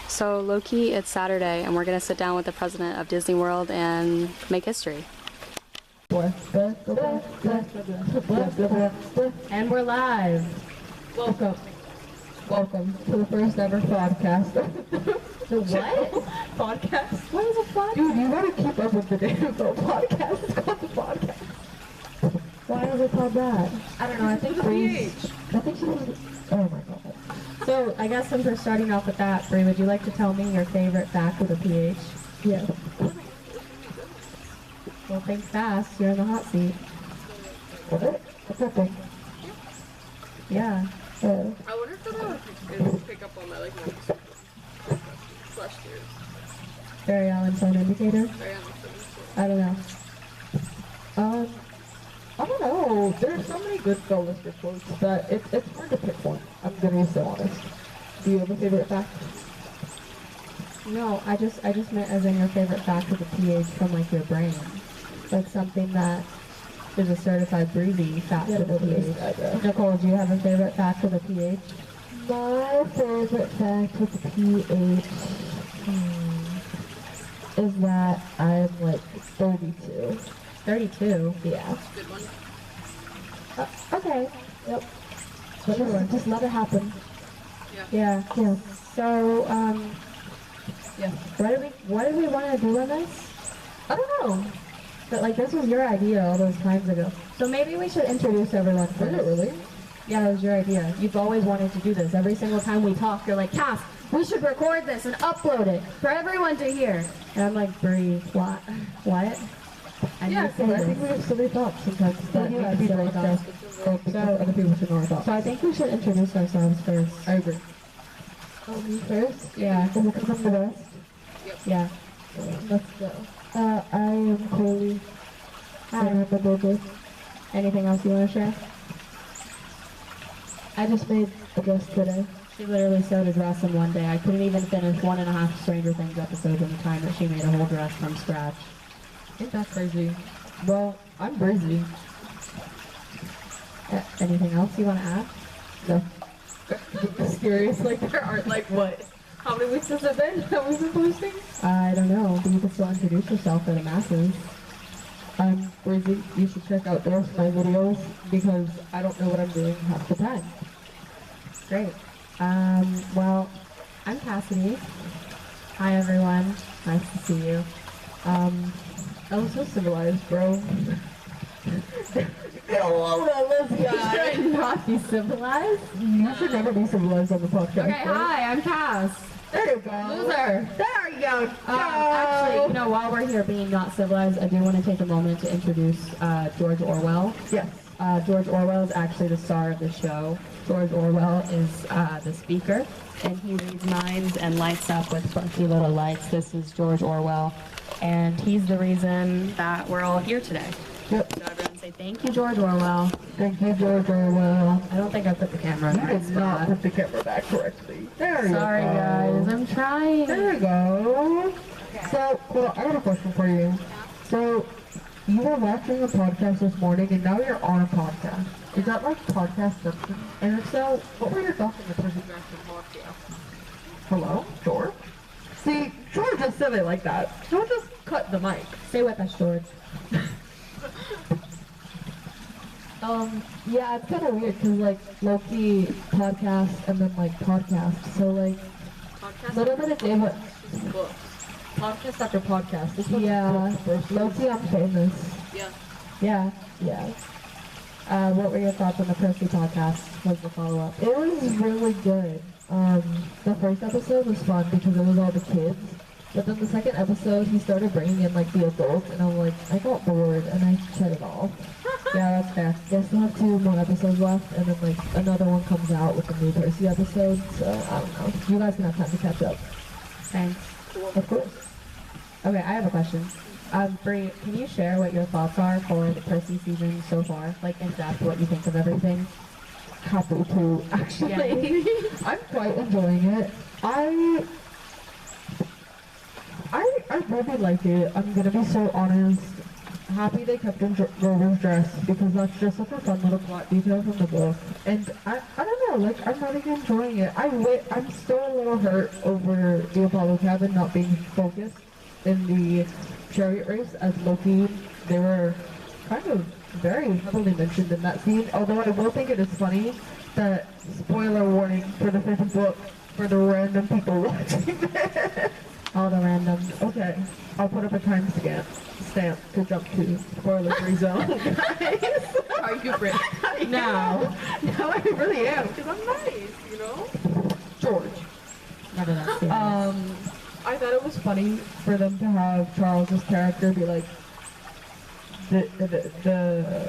So low-key, it's Saturday, and we're gonna sit down with the president of Disney World and make history. And we're live. Welcome to the first ever podcast. The what? Podcast? What is a podcast? Dude, you gotta keep up with the damn podcast. It's called the podcast. Why is it called that? I don't know, I think I think she was... Oh my god. So, I guess since we're starting off with that, Brie, would you like to tell me your favorite fact with a PH? Yeah. Well, think fast. You're in the hot seat. What? What's that thing? Yeah. I wonder if it'll pick up on my like flash tears. Barry Allen tone indicator? I don't know. I don't know. There's so many good Lister quotes that it's hard to pick one. I'm gonna be so honest. Do you have a favorite fact? No, I just meant as in your favorite fact with a PH from like your brain. Like something that is a certified breezy fact with a PH. Nicole, do you have a favorite fact with a PH? My favorite fact with the PH is that I'm like 32. 32. Yeah. Good one. Okay. Yep. But just let it happen. Yeah. Yeah. So, Yeah. what did we want to do on this? I don't know. But like this was your idea all those times ago. So maybe we should introduce everyone Was first. it really? Yeah, it was your idea. You've always wanted to do this. Every single time we talk, you're like, Cass, we should record this and upload it for everyone to hear. And I'm like, Bree, what? What? I Yeah, need to say because I think we this. have silly thoughts sometimes that do need have to be silly broadcast. So other people should know our thoughts. So I think we should introduce ourselves first. I agree. Oh, me first? Yeah. And because I'm the best. Yeah. Let's go. I am Chloe. Hi. And I'm a burger. Anything else you want to share? I just made a dress today. She literally sewed a dress in one day. I couldn't even finish 1.5 Stranger Things episodes in the time that she made a whole dress from scratch. Ain't that crazy? Well, I'm crazy. Anything else you want to add? No. Serious? Like there aren't like what? How many weeks has it been? Have we been posting? I don't know, but you can still introduce yourself for the masses. I'm crazy. You should check out the rest of my videos because I don't know what I'm doing half the time. Great. Well, I'm Cassidy. Hi, everyone. Nice to see you. I was so civilized, bro. Get a load of this guy. Should I not be civilized? You should never be civilized on the podcast. Okay, bro. hi, I'm Cass. There you go. Loser. There you go. Actually, you know, while we're here being not civilized, I do want to take a moment to introduce George Orwell. Yes. George Orwell is actually the star of the show. George Orwell is the speaker, and he reads minds and lights up with funky little lights. This is George Orwell, and he's the reason that we're all here today. Yep. So everyone say thank you, George Orwell. Thank you, George Orwell. I don't think I put the camera in You the right did not spot. put the camera back correctly. There you Sorry, go. guys. I'm trying. There you go. So, well, I got a question for you. So, you were watching a podcast this morning, and now you're on a podcast. Is that like podcast something? And if so, what were your thoughts on the person who actually podcast? Hello, George? See, George just said it like that. George just cut the mic. Say what that's George. Yeah, it's kind of weird because like low-key podcast and then like podcast. So like, Podcast. little bit of David. Books. Podcast after podcast. This one's Yeah. first. Low-key, I'm famous. Yeah. Yeah. Yeah. What were your thoughts on the Percy podcast? Was the follow-up? It was really good. The first episode was fun because it was all the kids. But then the second episode, he started bringing in like the adults, and I'm like, I got bored, and I shut it off. Yeah, that's fair. They still have 2 more episodes left, and then like another one comes out with the new Percy episode. So I don't know. You guys can have time to catch up. Thanks. Of course. Okay, I have a question. Bree, can you share what your thoughts are for the Percy season so far? Like, in depth, what you think of everything? Happy to actually. I'm quite enjoying it. I really like it. I'm gonna be so honest. happy they kept in Rover's dress because that's just such a fun little plot detail from the book. And I don't know, like I'm really enjoying it. I'm still a little hurt over the Apollo cabin not being focused in the chariot race as Loki. They were kind of very heavily mentioned in that scene. Although I will think it is funny that spoiler warning for the fifth book for the random people watching this. All the randoms. Okay, I'll put up a timestamp to jump to spoiler-free zone, guys. Are you Brit? No, I really am, because I'm nice, you know? George. Never that serious. I thought it was funny for them to have Charles's character be like the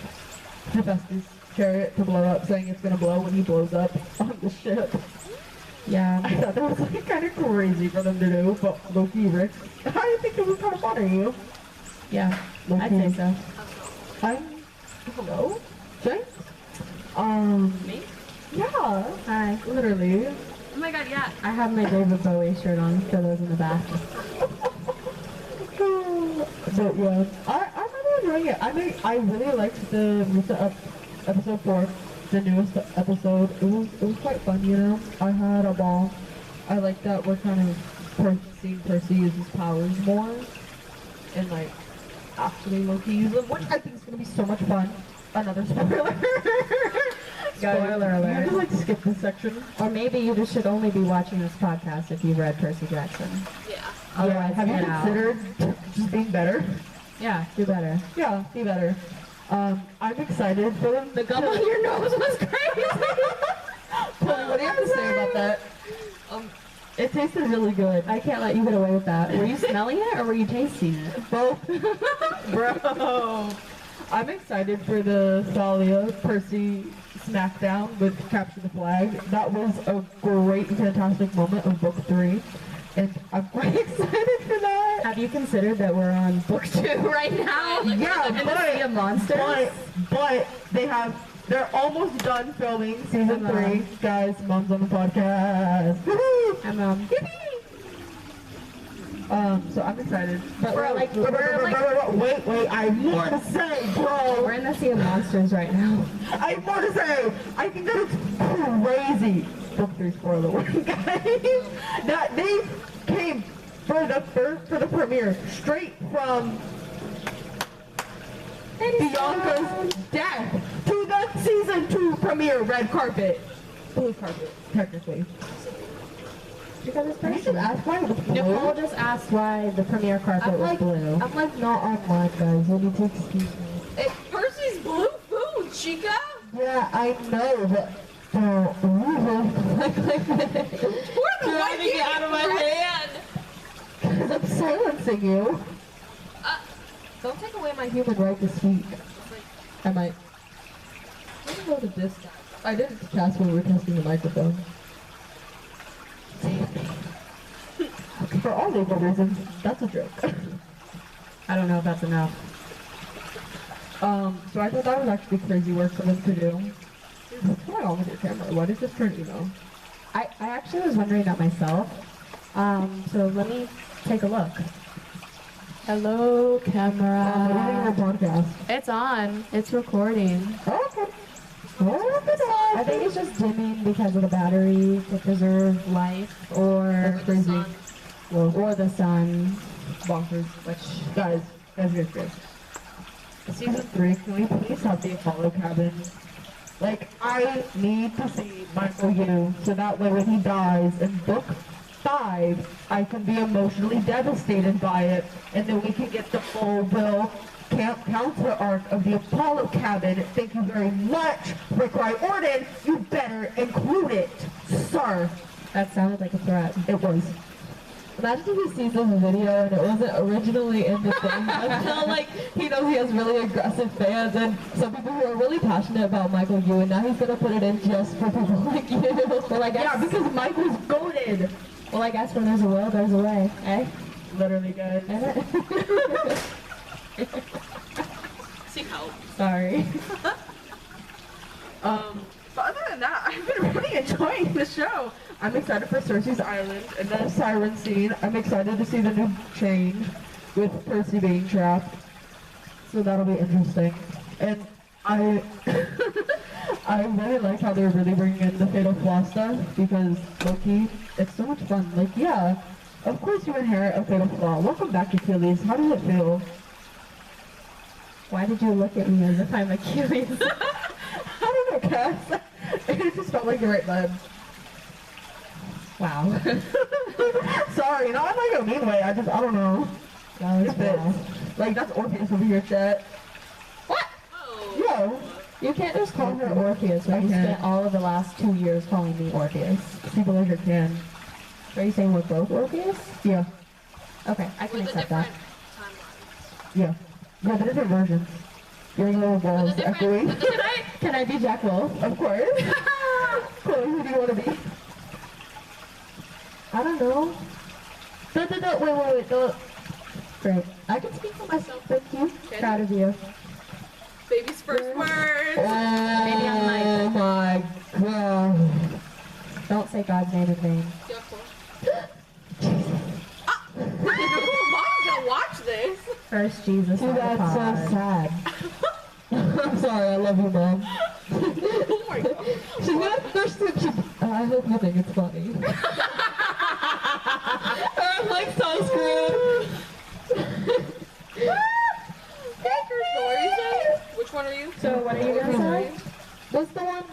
Hephaestus chariot to blow up, saying it's gonna blow when he blows up on the ship. Yeah. I thought that was like kind of crazy for them to do, but Loki, Rick, I think it was kind of funny. Yeah. Loki. I'd say so. Hello? James? Me? Yeah, Hi. literally. Oh my god, yeah. I have my David Bowie shirt on for those in the back. But yeah, I'm really enjoying it. I really liked the recent episode 4, the newest episode. It was quite fun, you know. I had a ball. I like that we're kind of seeing Percy use his powers more, and like actually Loki use them, which I think is gonna be so much fun. Another spoiler. Spoiler alert. You just like skip this section. Or maybe you just should only be watching this podcast if you've read Percy Jackson. Yeah. Otherwise, Have you get out. considered just being better? Yeah, do better. Yeah, be better. I'm excited for them. The gum on your nose was crazy. Chloe, what do you have to say about that? It tasted really good. I can't let you get away with that. Were you smelling it or were you tasting it? Both. Bro. I'm excited for the Thalia Percy smackdown with Capture the Flag. That was a great and fantastic moment of book 3. And I'm quite excited for that. Have you considered that we're on book 2 right now? Yeah, In the Sea of Monsters? but they're almost done filming season 3. Guys, Mom's on the podcast. Woohoo! I'm So I'm excited. But we're like Wait, I have more to say, bro. we're in the Sea of Monsters right now. I have more to say. I think that it's crazy. Book 3 spoiler warning, guys. That they came for the premiere straight from Bianca's death to the season 2 premiere red carpet. Blue carpet, technically. Because it's You Percy. should ask why it was blue. Nicole just asked why the premiere carpet I'm was like, blue. I'm like not online, guys. You need to excuse me. Percy's blue food, Chica. Yeah, I know, but Driving it out of my hand. I'm silencing you. Don't take away my human right to speak. I might. I don't know the distance. I didn't cast when we were testing the microphone. For all legal reasons, that's a joke. I don't know if that's enough. So I thought that was actually crazy work for them to do. What's going on with your camera? Why did this turn emo? I actually was wondering that myself. So let me take a look. Hello, We're doing a camera. podcast. It's on. It's recording. Oh, okay. Oh, I think it's just dimming because of the battery to preserve life, or That's crazy. or the sun. Bonkers. Guys, guys. Season 3, can we please have the Apollo cabin? Like, I need to see Michael Yu, so that way when he dies in book 5, I can be emotionally devastated by it, and then we can get the full Will counter arc of the Apollo cabin. Thank you very much, Rick Riordan. You better include it, sir. That sounded like a threat. It was. Imagine if he sees this video and it wasn't originally in the thing until like he knows he has really aggressive fans and some people who are really passionate about Michael Yu, and now he's gonna put it in just for people like you. Well, I guess. Yeah, because Michael's goated. Well, I guess when there's a will, there's a way, eh? Literally, guys. See how. Sorry. But other than that, I've been really enjoying the show. I'm excited for Cersei's Island and the siren scene. I'm excited to see the new change with Percy being trapped. so that'll be interesting. And I I really like how they're really bringing in the Fatal Flaw stuff because low-key, it's so much fun. Like, yeah, of course you inherit a Fatal Flaw. Welcome back, Achilles. How does it feel? Why did you look at me as if I'm Achilles? I don't know, Cass. It just felt like the right vibe. Wow. Sorry, not in like a mean way. I don't know. That was It fits. wow. Like, that's Orpheus over here, chat. What? Yo. You can't just call her Orpheus when you Okay. spent all of the last 2 years calling me Orpheus. People like her can. Are you saying we're both Orpheus? Yeah. Okay, I can With a accept that. different timeline. Yeah. Yeah, the different versions. Your little balls echoing. Can I be Jack Wolf? Of course. Chloe, who do you want to be? I don't know. Wait. Great. I can speak for myself, thank you. Proud of you. Baby's first words. Maybe I'm Oh my god. Don't say God's name in vain. Yeah, cool. Mom's gonna watch this. First Jesus on Dude, the that's pod. so sad. I'm sorry, I love you, Mom. Oh my god. She's gonna thirsty. I hope you think it's funny. I'm like so screwed. Which one are you? So what are you gonna say? What's the one?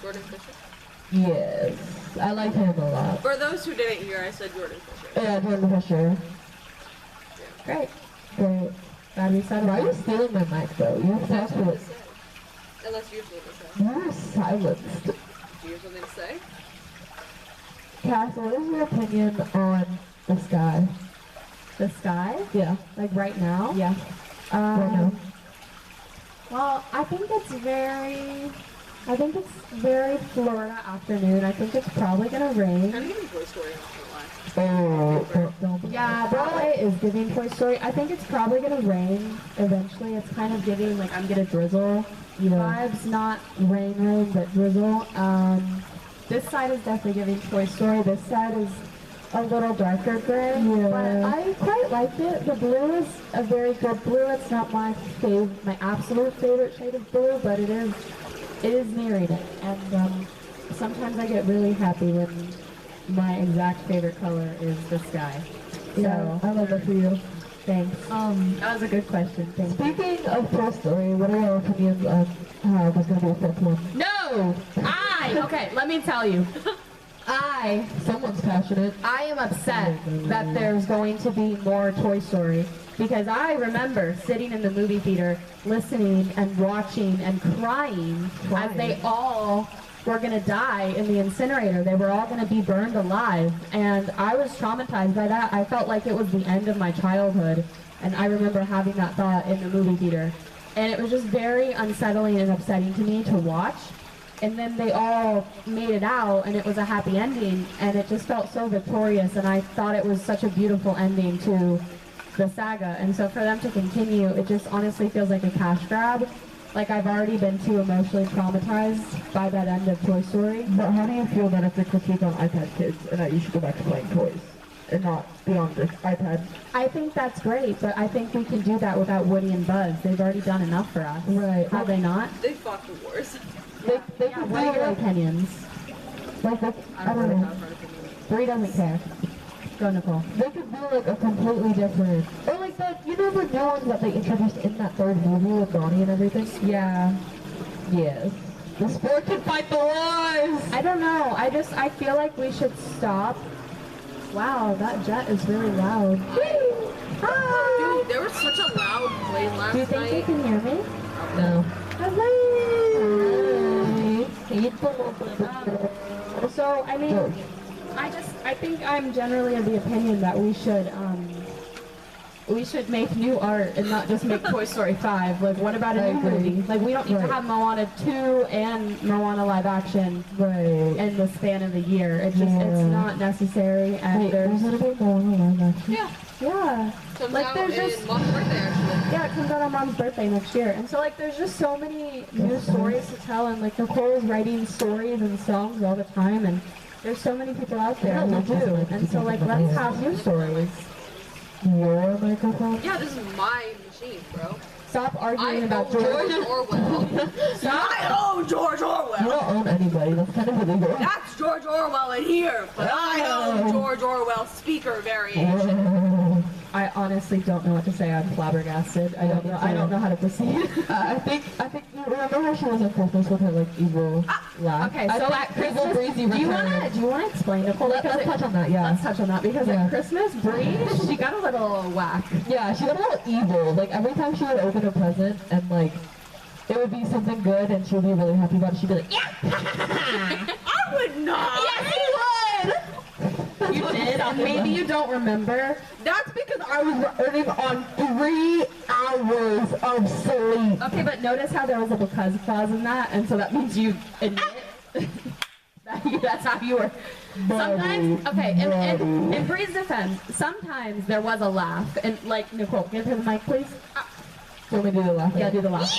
Jordan Fisher. Yes. I like him a lot. For those who didn't hear, I said Jordan Fisher. Yeah, Jordan Fisher. Great. Great. Glad we settled Why are you that. stealing my mic though? You That's have what I to. said. Unless you have something to say. You are silenced. Do you have something to say? Cass, what is your opinion on the sky? The sky? Yeah. Like right now? Yeah. Right now. Well, I think it's very Florida afternoon. I think it's probably gonna rain. Kind of giving Toy Story, I'm not gonna lie. Oh, don't. Yeah, Broadway is giving Toy Story. I think it's probably gonna rain eventually. It's kind of giving like I'm gonna drizzle vibes, not rain, but drizzle. This side is definitely giving Toy Story. This side is a little darker gray, Yeah. but I quite liked it. The blue is a very good blue. It's not my absolute favorite shade of blue, but it is nearing it. And sometimes I get really happy when my exact favorite color is the sky. Yeah, So I love that for you. thanks. That was a good question. Thanks. Speaking of Toy Story, what are your opinions on how there's gonna be a fifth one? No! Okay, let me tell you. Someone's passionate. I am upset that there's going to be more Toy Story because I remember sitting in the movie theater listening and watching and crying as they all were going to die in the incinerator. They were all going to be burned alive, and I was traumatized by that. I felt like it was the end of my childhood, and I remember having that thought in the movie theater, and it was just very unsettling and upsetting to me to watch. And then they all made it out, and it was a happy ending, and it just felt so victorious, and I thought it was such a beautiful ending to the saga. And so for them to continue, it just honestly feels like a cash grab. Like I've already been too emotionally traumatized by that end of Toy Story. But how do you feel that it's a critique on iPad kids and that you should go back to playing toys and not be on the iPad? I think that's great, but I think we can do that without Woody and Buzz. They've already done enough for us. Right. Have they not? They fought the wars. They Yeah, could what are do your like, opinions? I don't know. have her opinion. Bree doesn't care. Go, Nicole. They could do like a completely different, or like that, you know, the new ones that they introduced in that third movie with Donnie and everything? Yeah. Yes. The sport can fight the wars! I don't know. I feel like we should stop. Wow, that jet is really loud. Hi! Dude, there was such a loud plane last Do you think you night. can hear me? No. So, I mean, George. I think I'm generally of the opinion that we should make new art and not just make Toy Story 5. Like, what about a new movie? Like, we don't need to Right. have Moana 2 and Moana live action Right. in the span of a year. It's just, Yeah. it's not necessary. And Wait, there's, there's gonna be more live action. Yeah. yeah. Comes Like, out there's in just- Mom's birthday, actually. Yeah, it comes out on Mom's birthday next year. And so, like, there's just so many new stories to tell. And, like, Nicole's writing stories and songs all the time. And there's so many people out there who do. And so, like, let's have new stories. your microphone? Yeah, this is my machine, bro. Stop I arguing about own George. George Orwell. I own George You Orwell. don't own anybody. That's kind of illegal. That's George Orwell in here, but I own George Orwell's speaker variation. I honestly don't know what to say. I'm flabbergasted. I don't know. I don't know how to proceed. I think you remember how she was on Christmas with her like evil laugh. Okay, I so think at evil Christmas, breezy do you return. wanna explain, Nicole? Let's Because touch on that. Yeah. let's touch on that because Yeah. at Christmas, Bree, she got a little whack. Yeah, she got a little evil. Like every time she would open a present and like it would be something good and she would be really happy about it, she'd be like, yeah, I would not. yes, you would. You did, and maybe you don't remember. That's because I was running on 3 hours of sleep. Okay, but notice how there was a because clause in that, and so that means you admit that's how you were. Sometimes, okay, in Bree's defense, sometimes there was a laugh, and like, Nicole, give her the mic, please. Want me to do the laugh? Yeah, do the laugh.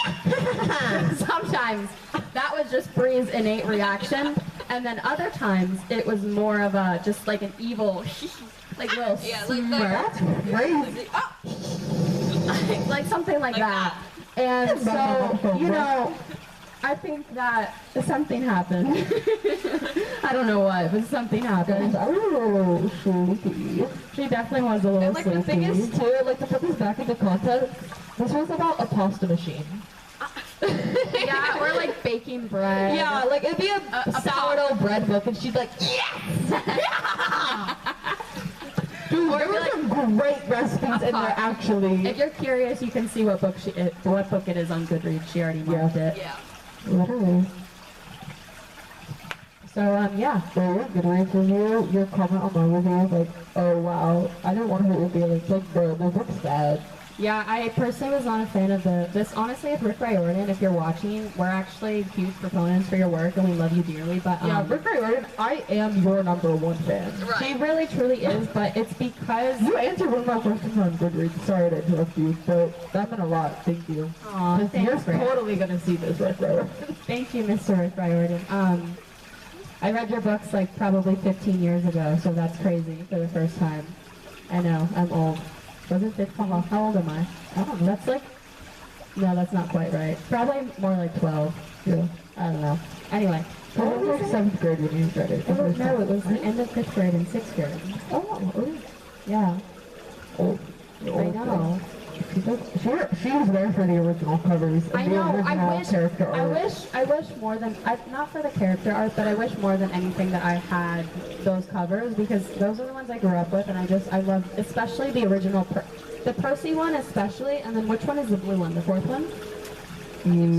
Sometimes that was just Bree's innate reaction, and then other times it was more of a just like an evil, like little Yeah, like smirk, That's crazy. like something like that. And so, you know, I think that something happened. I don't know what, but something happened. I was a little sleepy. She definitely was a little And like the thing sleepy. is too, like to put this back into context, this was about a pasta machine. Yeah, or like baking bread. Yeah, like it'd be a sourdough bread book, and she'd like, yes! Dude, there were some great recipes in there actually. If you're curious, you can see what book it is on Goodreads. She already marked it. Yeah. Literally. So yeah. So your Goodreads review, your comment on my review is like, oh wow, I didn't want to hurt your feelings. Like, bro, the book's bad. Yeah, I personally was not a fan of this. Honestly, if Rick Riordan, if you're watching, we're actually huge proponents for your work, and we love you dearly. But Yeah, Rick Riordan, I am your #1 fan. she really truly is. But it's because You answered one of my questions on Goodreads. Sorry to interrupt you, but that meant a lot. Thank you. Aw, 'Cause thanks, you're Rick. totally gonna see this, Rick Riordan. Thank you, Mr. Rick Riordan. I read your books like probably 15 years ago, so that's crazy for the first time. I know, I'm old. Was it 15? How old am I? I don't know. That's like, no, that's not quite right. Probably more like 12. Yeah. I don't know. Anyway. I was like 7th grade when you read it. the Oh, first no, time. it was the end of 5th grade and 6th grade. Oh, Yeah, old. I know. She was there for the original covers and I the know. original character art. I wish more than not for the character art, but I wish more than anything that I had those covers because those are the ones I grew up with, and I love especially the original, the Percy one especially, and then which one is the blue one? The 4th one?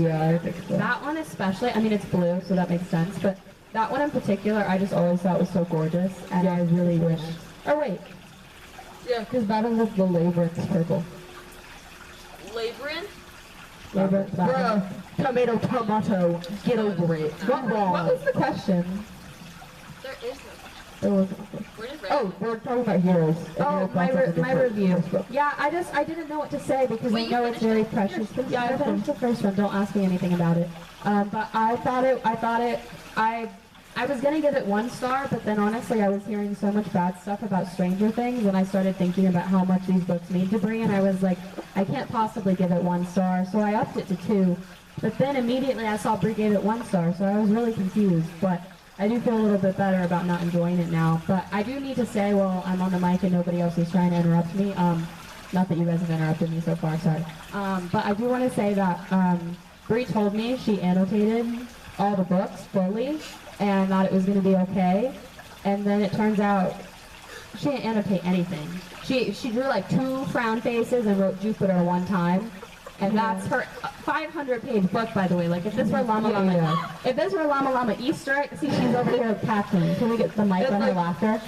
Yeah, I think so. That one especially. I mean, it's blue, so that makes sense, but that one in particular, I just always thought was so gorgeous, and I really wish. Oh wait, Yeah, because Battle of the Labyrinth's purple. Labyrinth? Labyrinth, Battle. Bruh, tomato, get over it. What wrong? What was the question? There is no. There was- We're just Oh, we're talking about heroes. and Oh, your my, thoughts on the my different review. first book. Yeah, I didn't know what to say because Wait, I you know it's finished very it? precious. Yeah, I finished the first one. Don't ask me anything about it. But I was gonna give it 1 star, but then honestly, I was hearing so much bad stuff about Stranger Things, and I started thinking about how much these books mean to Bree, and I was like, I can't possibly give it 1 star, so I upped it to 2. But then immediately I saw Bree gave it 1 star, so I was really confused. But I do feel a little bit better about not enjoying it now. But I do need to say, while I'm on the mic and nobody else is trying to interrupt me, not that you guys have interrupted me so far, sorry. But I do want to say that Bree told me she annotated all the books fully and thought it was going to be okay. And then it turns out she didn't annotate anything. She drew like 2 frown faces and wrote Jupiter 1 time. And that's her 500-page book, by the way. Like, if this were Llama Llama, if this were Llama Llama Easter egg, see, she's over here cackling. Can we get the mic on her laughter?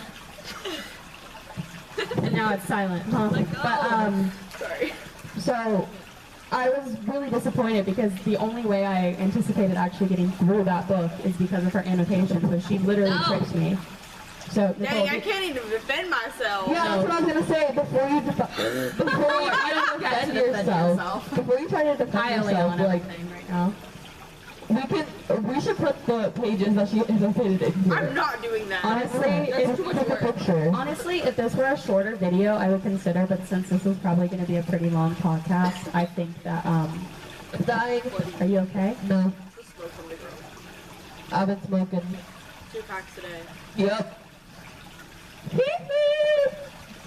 And now it's silent, huh? Sorry. So I was really disappointed because the only way I anticipated actually getting through that book is because of her annotations. So she literally No. tricked me. So Nicole, Dang, I can't even defend myself. Yeah, that's what I was gonna say. Before you defend yourself, before you try to defend Highly yourself, on like everything right now. we can. We should put the pages that she annotated in here. I'm not doing that. Honestly, That's too much Take a work. picture. Honestly, if this were a shorter video, I would consider, but since this is probably going to be a pretty long podcast, I think that, Dying. are you okay? No, Just smoke from the ground. I've been smoking. 2 packs today. Yep.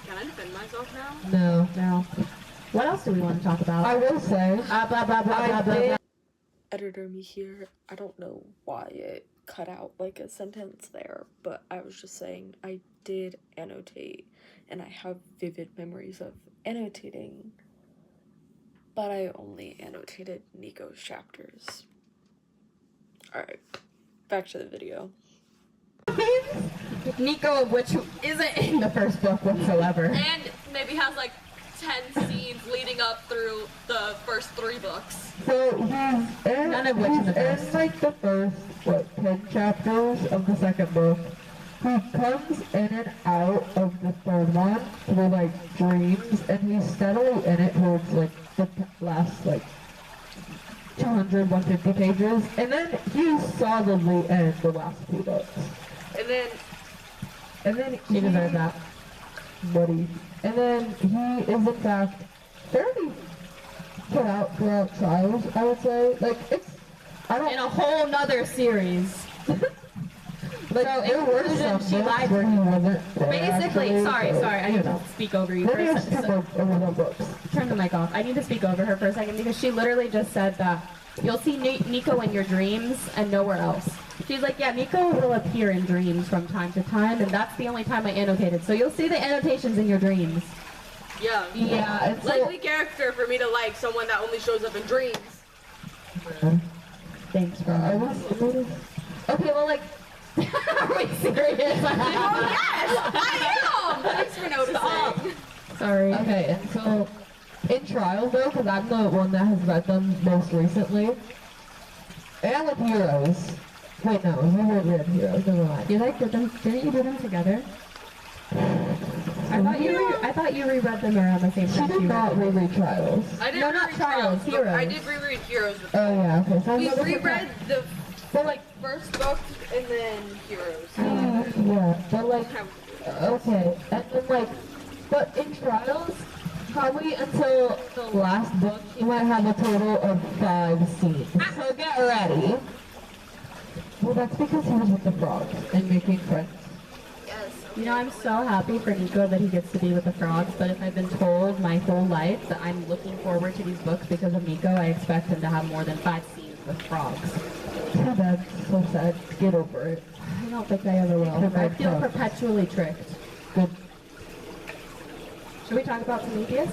Can I defend myself now? No. No. What else do we want to talk about? I will say, Blah, blah, blah, blah, blah, blah. Editor me here. I don't know why it cut out like a sentence there, but I was just saying I did annotate and I have vivid memories of annotating, but I only annotated Nico's chapters. Alright, back to the video. Nico, which isn't in the first book whatsoever. And maybe has like 10 scenes leading up through the first 3 books. So he's in, None of which in the he's first. in like the first, 10 chapters of the second book. He comes in and out of the third one through like dreams, and he's steadily in it towards like the last 200, 150 pages, and then he's solidly in the last 2 books. And then She deserves that. Buddy. And then he is in fact fairly put out throughout trials, I would say. Like it's In a whole nother series. like So, there in were conclusion, some she books lied. where he wasn't there, Basically, actually, sorry, so, I you need know. to speak over you for Maybe a I second. skipped over the books. Turn the mic off. I need to speak over her for a second because she literally just said that you'll see Nico in your dreams and nowhere else. She's like, yeah, Nico will appear in dreams from time to time, and that's the only time I annotated. So you'll see the annotations in your dreams. yeah. Yeah, and so Likely character for me to like someone that only shows up in dreams. Thanks for I that. was Okay, well, like, are we serious? Oh yes, I am. Thanks for noticing. Sorry. okay, and so in trials though, because I'm the one that has read them most recently, and with Heroes. Wait, no, we haven't read Heroes. Never mind. You like did them? Didn't you do them together? I thought you reread them around the same She time. did you not read them. reread Trials. I did No, not reread Trials, but Heroes. I did reread Heroes. With Oh yeah, okay. So we another reread the But like, first book and then Heroes. yeah, but like, okay, and then like, but in Trials, probably until the last book, you might have a total of 5 scenes. So get ready. Well, that's because he was with the frogs and making friends. Yes. You know, I'm so happy for Nico that he gets to be with the frogs, but if I've been told my whole life that I'm looking forward to these books because of Nico, I expect him to have more than 5 scenes with frogs. Too bad, so sad. Get over it. I don't think I ever will. Okay, I feel frogs. perpetually tricked. Good. Should we talk about Prometheus?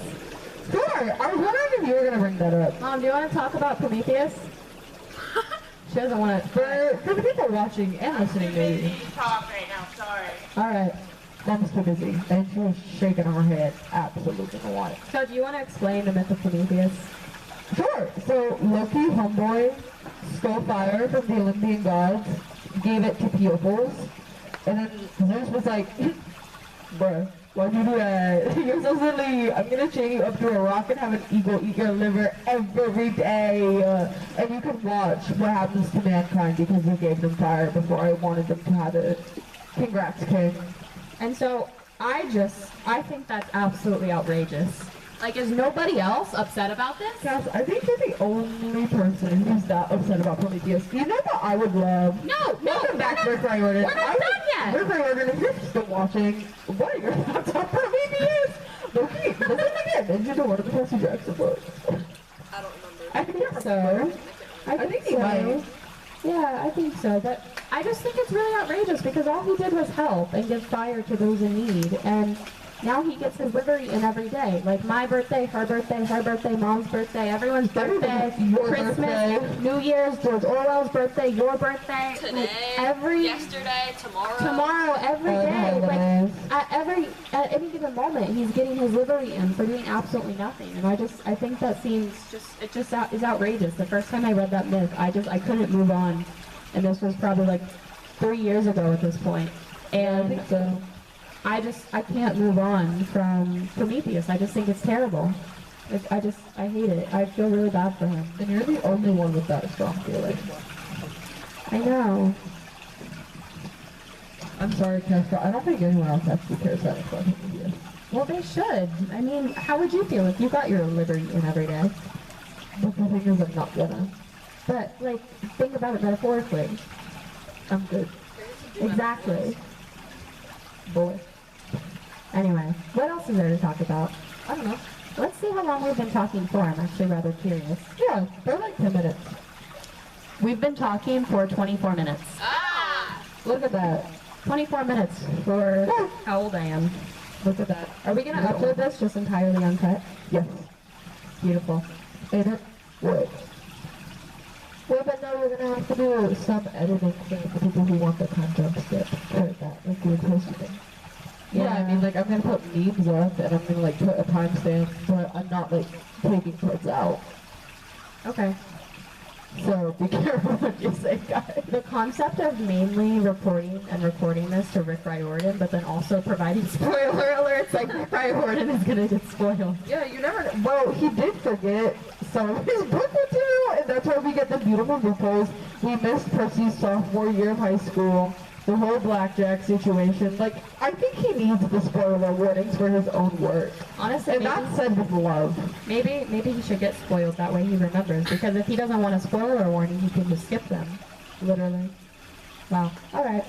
Sure. I was wondering if you were gonna bring that up. Mom, do you want to talk about Prometheus? She doesn't want to. For the people watching and listening, maybe. Talk right now. Sorry. All right. Mom's too busy, and she was shaking her head. Absolutely didn't want it. So, do you want to explain the myth of Prometheus? Sure. So Loki, homeboy, stole fire from the Olympian gods, gave it to Pupils, and then Zeus was like, bruh, why'd you do that? You're so silly. I'm gonna chain you up to a rock and have an eagle eat your liver every day. And you can watch what happens to mankind because you gave them fire before I wanted them to have it. Congrats, King. And so, I think that's absolutely outrageous. Like, is nobody else upset about this? Cass, I think you're the only person who's that upset about Prometheus. You know what I would love? No, Welcome back to Rick Riordan. we're not done yet. Rick Riordan, if you're still watching, what are your thoughts on Prometheus? Loki, listen again. Into the one of the Percy Jackson books. I don't remember. I think So, I think he so. might. Yeah, I think so. But I just think it's really outrageous because all he did was help and give fire to those in need. And now he gets his liver eaten every day. Like my birthday, her birthday, mom's birthday, everyone's birthday, Everybody's- your Christmas, birthday. New Year's, George Orwell's birthday, your birthday. Today, Like, every yesterday, tomorrow. tomorrow, every All the day, like holidays. at any given moment, he's getting his liver eaten for doing absolutely nothing. And I think that seems is outrageous. The first time I read that myth, I couldn't move on, and this was probably like 3 years ago at this point. I And think so. I can't move on from Prometheus. I just think it's terrible. I hate it. I feel really bad for him. And you're the only one with that strong feeling. I know. I'm sorry, Casper. I don't think anyone else actually cares that much about him as you. Well, they should. I mean, how would you feel if you got your liver eaten every day? But the thing is, I'm not gonna. But, like, think about it metaphorically. I'm good. Exactly. Boy. Anyway, what else is there to talk about? I don't know. Let's see how long we've been talking for. I'm actually rather curious. Yeah, they're like 10 minutes. We've been talking for 24 minutes. Look at that. 24 minutes for how old I am. Look at that. Are we going to upload this just entirely uncut? Yes. Beautiful. Ain't it? Would. Well, but now we're gonna have to do some editing for the people who want the time jump skip. Or that, like we're supposed to do. Yeah, I mean, like, I'm gonna put memes up, and I'm gonna, like, put a timestamp, but I'm not, like, taking parts out. Okay. So, be careful what you say, guys. The concept of mainly reporting and recording this to Rick Riordan, but then also providing spoiler alerts, like Rick Riordan is gonna get spoiled. Yeah, you never know. Well, he did forget some of his book material, and that's why we get the beautiful loopholes. We missed Percy's sophomore year of high school, the whole blackjack situation. Like, I think he needs the spoiler warnings for his own work. Honestly, And that's said with love. maybe he should get spoiled, that way he remembers, because if he doesn't want a spoiler warning, he can just skip them. Literally. Wow. Alright.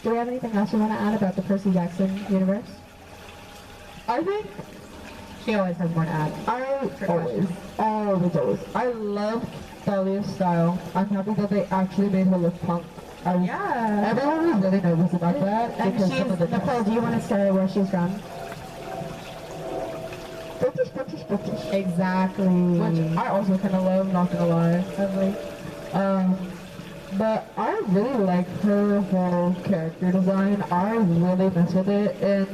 Do we have anything else you want to add about the Percy Jackson universe? I think She always has more to add. always. I love Thalia's style. I'm happy that they actually made her look punk. Yeah. Everyone was really nervous about that. And because some of the Nicole, do you want to say where she's from? British. Exactly. Which I also kind of love, not gonna lie. But I really like her whole character design. I really mess with it, and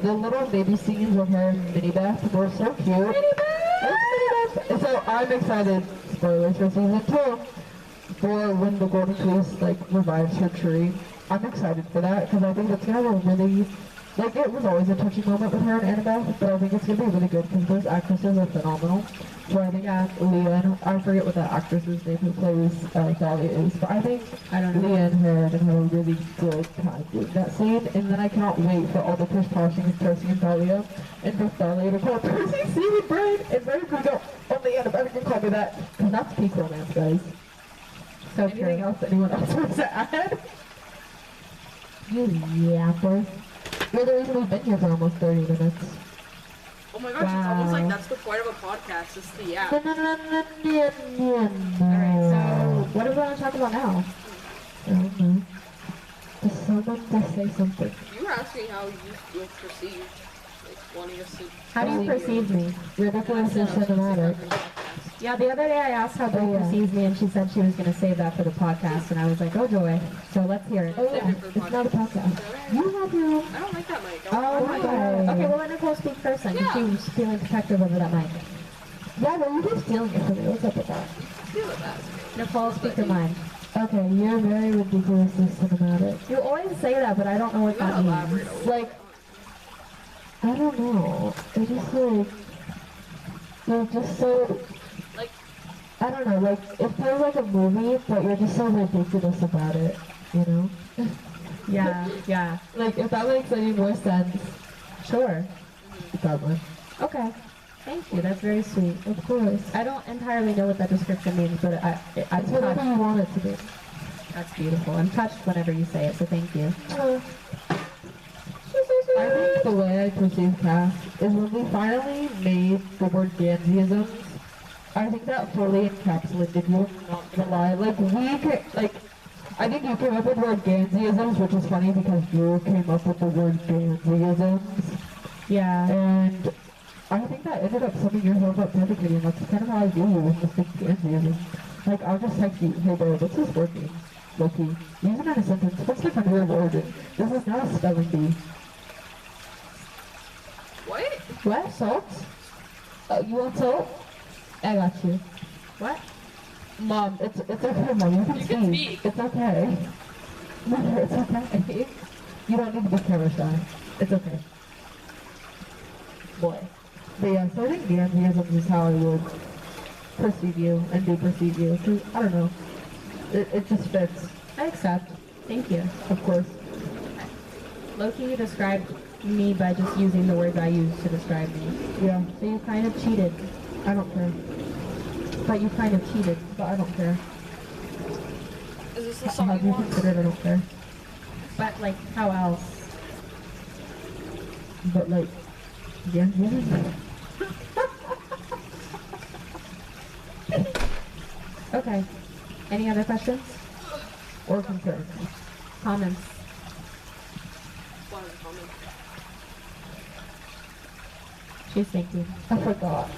the little baby scenes with her and Minnie Beth were so cute. Minnie Beth! So I'm excited. Spoilers for season 2. For when the Golden Fleece like revives her tree. I'm excited for that because I think it's gonna be really. Like, it was always a touching moment with her and Annabelle, but I think it's going to be really good because those actresses are phenomenal. So I think Leanne, I forget what that actress's name who plays Thalia is, but I think Leanne Heard and have a really good time doing that scene. And then I cannot wait for all the push polishing of Percy and Thalia, and for Thalia to call Percy Seaweed Brain, and Brain can go, only Annabelle can call me that, because that's peak romance, guys. So anything else anyone else wants to add? You yapper. You're the reason we've been here for almost 30 minutes. Oh my gosh, it's almost like that's the point of a podcast. It's the app. Alright, so what do we want to talk about now? I don't know. Does someone just say something? You were asking how you feel perceived, like wanting us to. How do you perceive me? Ridiculous and cinematic. Yeah, the other day I asked how Brooke perceives me, and she said she was going to save that for the podcast, and I was like, oh joy. So let's hear it. Oh yeah, it's not a podcast. You have your own. I don't like that mic. Oh my god. Okay, well let Nicole speak first then, because she was feeling protective over that mic. Yeah, but you're just stealing it from me. What's up with that? Feel it best. Nicole, speak your mind. Okay, you're very ridiculously cinematic. You always say that, but I don't know what You gotta that elaborate means. a little. Like, I don't know. It's just like, you're just so, Like, I don't know, like, it feels like a movie, but you're just so ridiculous about it, you know? Yeah. Like, if that makes any more sense, Sure. it doesn't. Okay. Thank you. That's very sweet. Of course. I don't entirely know what that description means, but I'm It's whatever touched. you want it to be. That's beautiful. I'm touched whenever you say it, so thank you. I think the way I perceive Cass is when we finally made the word Ganseisms, I think that fully encapsulated you, not gonna lie. Like, I think you came up with the word Ganseisms, which is funny because you came up with the word Ganseisms. Yeah. And I think that ended up summing yourself up perfectly, and that's kind of how I view you with the big Ganseism. Like, I'll just text you, hey babe, what's this word mean? Loki, use it in a sentence. What's the country of origin? This is not a spelling bee. what? What? Salt? You want salt? I got you. What? Mom, it's okay, Mom. You can speak. It's okay. Mother, it's okay. You don't need to be camera shy. It's okay. Boy. But yeah, so I think Ganseisms is how I would perceive you and do perceive you. 'Cause, I don't know. It just fits, I accept. Thank you. of course. Loki, you described me by just using the words I used to describe me. Yeah, So you kind of cheated. I don't care. But you kind of cheated. But I don't care. Is this the song Have you you want? considered I don't care? But like, how else? But like, yeah. Okay. Any other questions? Or concerns. Comments? One of the comments. She's thinking. I forgot.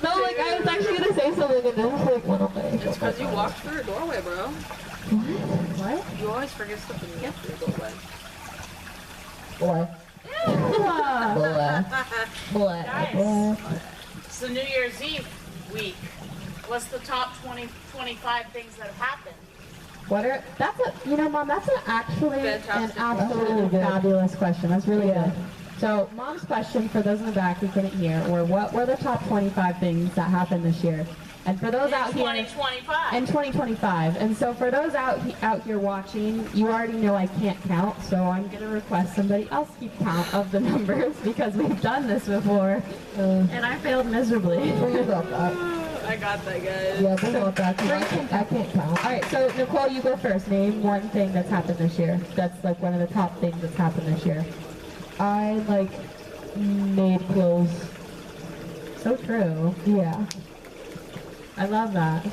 No, like I was actually gonna say something and then like went away. It's because you walked through a doorway, bro. What? You always forget stuff when you get through a doorway. Boy. Boy. Guys, it's the New Year's Eve week. What's the top 25 things that have happened? What are, that's a, you know, Mom, that's actually an Fantastic. absolutely fabulous question. That's really good. So, Mom's question for those in the back who couldn't hear were, what were the top 25 things that happened this year? And for those out here, 2025. in 2025. And so for those out here watching, you already know I can't count, so I'm going to request somebody else keep count of the numbers because we've done this before, and I failed miserably. Forget about that. I got that, guys. Yeah, forget about that. 'Cause I can't count. All right, so Nicole, you go first. Name one thing that's happened this year. That's like one of the top things that's happened this year. I like made clothes. So true. Yeah. I love that.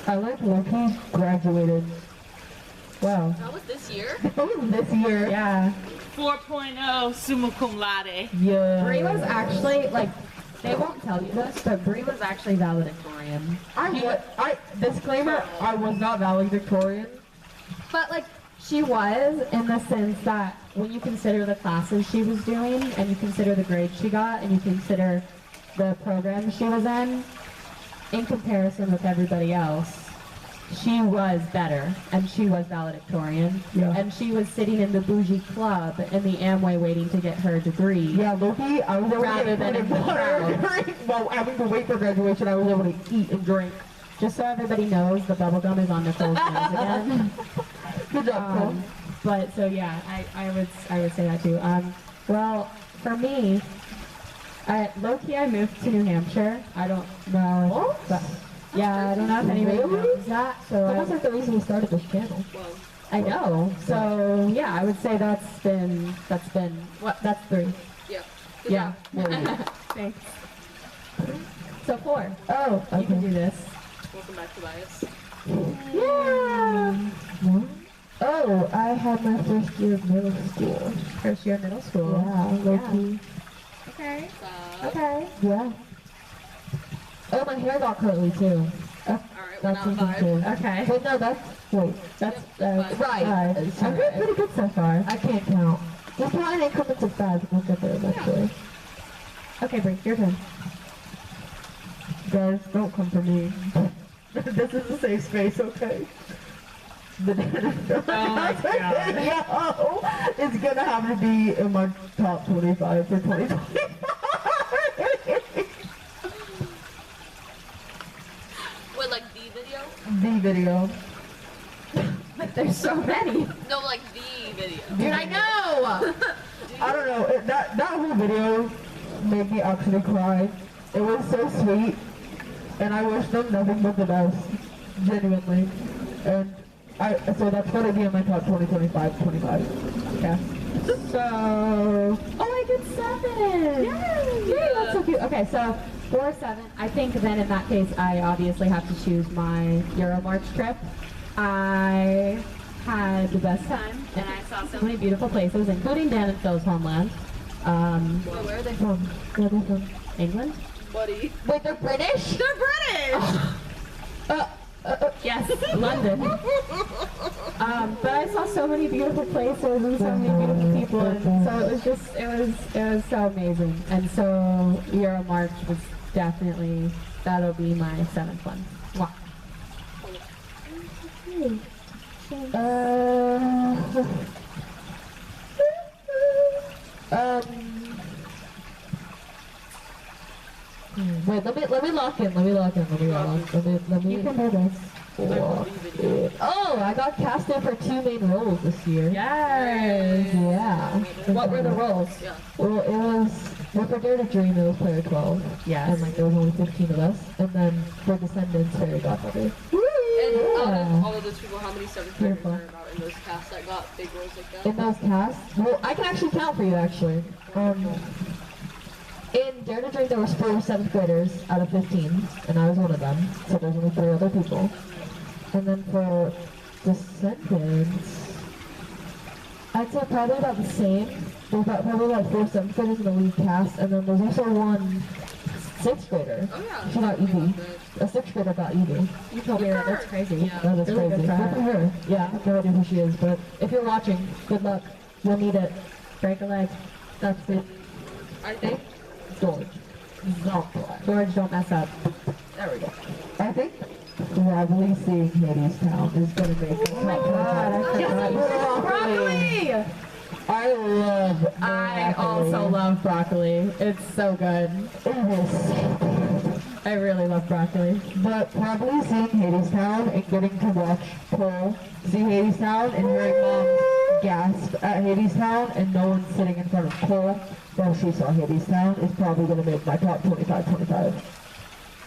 I like Loki graduated. Wow. That was this year? This year. Yeah. 4.0 summa cum laude. Yeah. Brie was actually like, they won't tell you this, but Brie was actually valedictorian. Disclaimer, I was not valedictorian. But like, she was in the sense that when you consider the classes she was doing, and you consider the grades she got, and you consider the program she was in comparison with everybody else, she was better, and she was valedictorian, Yeah. and she was sitting in the bougie club in the Amway waiting to get her degree. Yeah, Loki, I was able Rather to than get in the water. Well, having to wait for graduation, I was able to eat and drink. Just so everybody knows, the bubble gum is on Nicole's nose again. Good job, Cole. But so yeah, I would say that too. Well, for me, low-key I moved to New Hampshire. I don't know. But, yeah, I don't know if anybody knows that. So That's like the reason we started this channel. Well, I know. So yeah, I would say that's been what? That's 3. yeah. Good Yeah. job. Thanks. So 4. Oh, You can do okay. this. Welcome back, Tobias. Yeah. Oh, I had my first year of middle school. First year of middle school. Yeah, Loki. Okay. Uh, Okay. Yeah. Oh, my hair got curly too. Alright, we're That's not interesting. five. Okay. Wait, no, that's That's right. I'm doing pretty good so far. I can't count. Just count in increments of 5. We'll get there eventually. Okay, Bree, your turn. Guys, don't come for me. This is a safe space, okay? Oh my god. Video is gonna have to be in my top 25 for 2025. Wait, like the video? The video. There's so many. No, like the video. Dude, I know! I don't know. That whole video made me actually cry. It was so sweet, and I wish them nothing but the best, genuinely. And so that's gonna be in my top 2025. Okay. So, oh, I did 7! Yay! That's so cute. Okay, so 4, 7. I think then in that case, I obviously have to choose my Euromarch trip. I had the best time, and I saw so many beautiful places, including Dan and Phil's homeland. Where are they from? Where they from? England? Buddy. Wait, they're British? They're British! Yes, London. But I saw so many beautiful places and so many beautiful people, and so it was just, it was so amazing. And so Euromarch was definitely, that'll be my 7th one. Wow. Wait, let me lock in. Let me lock in. Let me. You can do this. Lock in. Oh, I got casted for 2 main roles this year. Yes. Yeah. What were the roles? Well, it was for Dare to Dream. It was Player 12. Yes. And like there was only 15 of us. And then for Descendants, Fairy Godmother. And out of all of those people, how many 7th graders Beautiful. are about in those casts that got big roles like that? In those casts, well, I can actually count for you actually. In Dare to Dream, there was 4 7th graders out of 15, and I was one of them. So there's only 3 other people. And then for Descendants, I'd say probably about the same. There's probably like 4 7th graders in the lead cast, and then there's also one 6th grader. Oh yeah. She got EV. A 6th grader got EV. You told me that. That's crazy. Yeah. That is Really crazy. good for Good for her. Yeah, I have no idea who she is, but if you're watching, good luck. You'll need it. Break a leg. That's it. I think. George. George, don't mess up. There we go. I think probably seeing Hades Town is gonna make it. Oh my god, I forgot. Broccoli! I love I also love broccoli. It's so good. It is. I really love broccoli. But probably seeing Hades Town and getting to watch Cole see Hades Town and hearing Mom gasp at Hades Town and no one sitting in front of Cole while she saw Hades Town is probably going to make my top 25.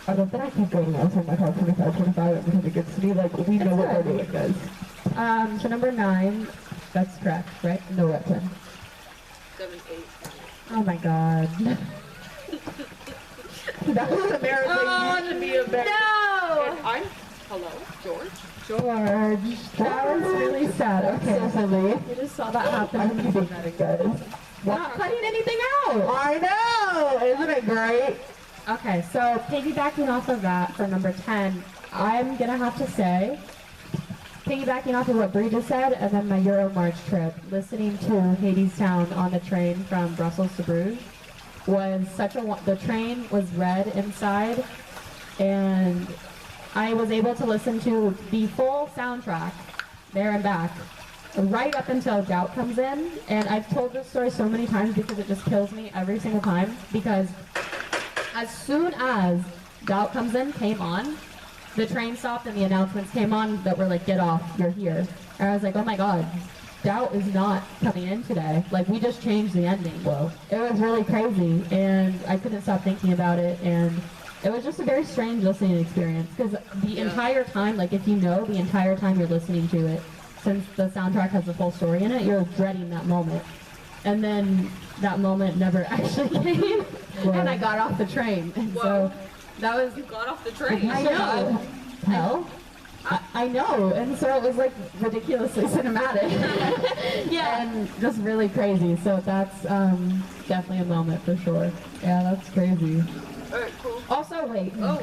I don't think I keep going on saying my top 25 every time it gets to me. Like, we know what we're doing, guys. So number 9, that's correct, right? No, at 10. 7, 8. Oh my god. That was embarrassing. I want to be embarrassed. No! And I'm. Hello, George. George. That was really sad. Okay. So silly. You just saw that happen. I'm keeping that in, guys. We're not cutting anything out. I know! Isn't it great? Okay, so piggybacking off of that for number 10, I'm gonna have to say, piggybacking off of what Bree just said, and then my Euro March trip, listening to Hades Town on the train from Brussels to Bruges was such a, the train was red inside, and I was able to listen to the full soundtrack, there and back, right up until Doubt comes in. And I've told this story so many times because it just kills me every single time, because as soon as Doubt comes in, came on, the train stopped and the announcements came on that were like, get off, you're here. And I was like, oh my god, Doubt is not coming in today. Like, we just changed the ending. Whoa. It was really crazy, and I couldn't stop thinking about it, and it was just a very strange listening experience, because the entire time, like, if you know, the entire time you're listening to it, since the soundtrack has the full story in it, you're dreading that moment. And then that moment never actually came, and I got off the train. And so that was... You got off the train. I know. Hell? I know, and so it was like ridiculously cinematic. Yeah, and just really crazy. So that's definitely a moment for sure. Yeah, that's crazy. Alright, cool. Also, wait. Oh,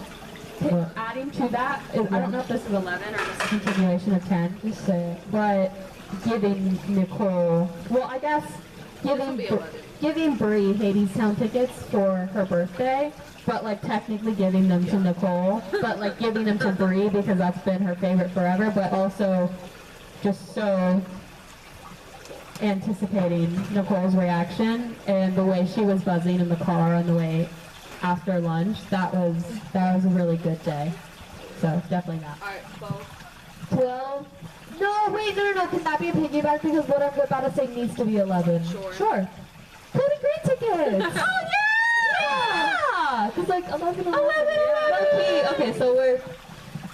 Adding to that, I don't know if this is 11 or just a continuation of 10. Just say it. But giving Nicole, well, I guess will be 11. giving Bree Hades Town tickets for her birthday. But like technically giving them to Nicole, but like giving them to Bree because that's been her favorite forever, but also just so anticipating Nicole's reaction and the way she was buzzing in the car on the way after lunch. That was a really good day. So definitely that. alright, 12. 12? No, wait, no. Can that be a piggyback? Because what I'm about to say needs to be 11. Sure. Cody Green tickets! Oh Yeah! Because like 11. Low-key. Okay, so we're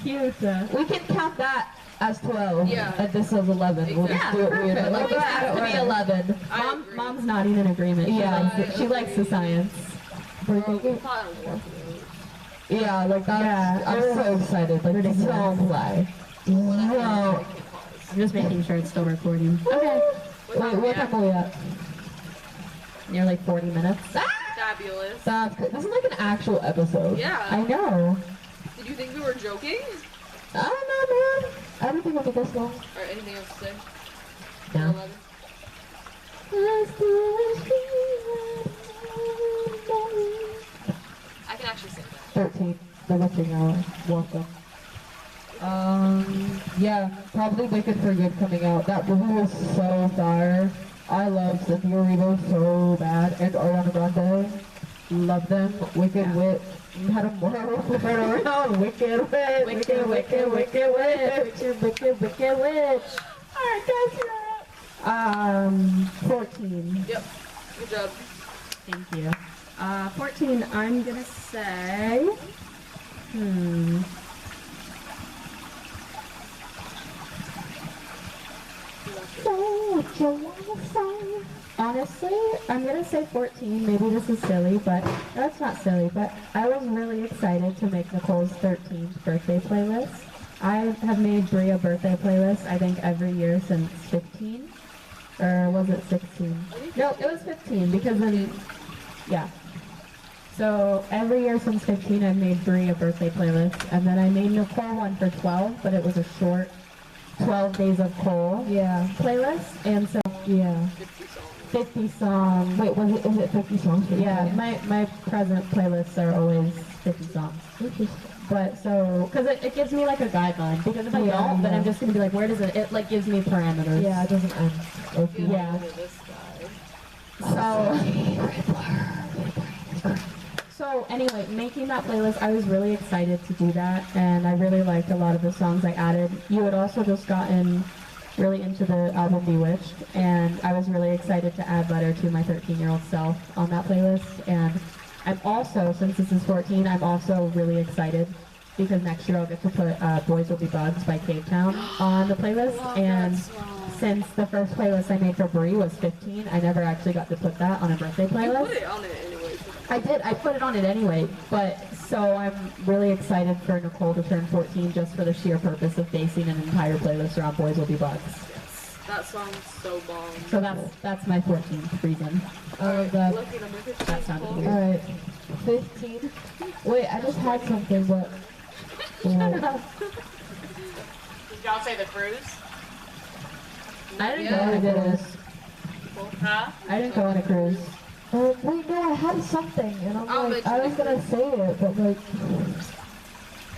cute. We can count that as 12. Yeah. And this is 11. We'll just Yeah, do it weird. perfect. Like, We'll it add has it to be right. 11. Agree. Mom's nodding in agreement. Yeah. She likes the science. I thought it was Yeah, like that's, Yeah, I'm so excited. Like, ridiculous. so play. Wow. I'm just making sure it's still recording. Okay. Wait, what time are we at? Near like 40 minutes. fabulous. That's good. This is like an actual episode. Yeah. I know. Did you think we were joking? I don't know, man. I don't think it'll be this long. Or anything else to say? No. 11. I can actually sing that. 13. The witching hour. Welcome. Yeah, probably Wicked for Good coming out. That movie was so fire. I love Cynthia Erivo so bad, and Ariana Grande. love them. Wicked Witch. Had a moral turn around. Wicked Witch. Wicked, wicked, wicked Witch. Wicked, wicked Witch. Alright, guys, you're up. 14. Yep. Good job. Thank you. 14, I'm gonna say, honestly, I'm gonna say 14. Maybe this is silly, but that's not silly. But I was really excited to make Nicole's 13th birthday playlist. I have made Brie a birthday playlist, I think, every year since 15. Or was it 16? No, it was 15 because then, yeah. So every year since 15, I've made Brie a birthday playlist, and then I made Nicole one for 12, but it was a short 12 Days of Cole playlist, and so yeah, 50 songs. Wait, is it 50 songs? For Yeah, my present playlists are always 50 songs. But so, because it gives me like a guideline, because if I don't, then I'm just gonna be like, where does it like gives me parameters. Yeah, it doesn't end. Okay. Yeah. So anyway, making that playlist, I was really excited to do that, and I really liked a lot of the songs I added. You had also just gotten really into the album Bewitched, and I was really excited to add Letter to My 13-Year-Old Self on that playlist. And I'm also, since this is 14, I'm also really excited because next year I'll get to put Boys Will Be Bugs by Cave Town on the playlist. And since the first playlist I made for Brie was 15, I never actually got to put that on a birthday playlist. You put it on it anyway. I did. I put it on it anyway, but so I'm really excited for Nicole to turn 14 just for the sheer purpose of basing an entire playlist around Boys Will Be Bugs. Yes. That song's so bomb. So that's my 14th reason. That. Lucky number 15. That sounded Cole. weird. Alright. 15. Wait, I just had something, but. Did y'all say the cruise? I didn't Yeah, go on a cruise. Huh? I didn't go on a cruise. Wait, no, I had something, and I'm I'll like, mention I was it. gonna say it, but like,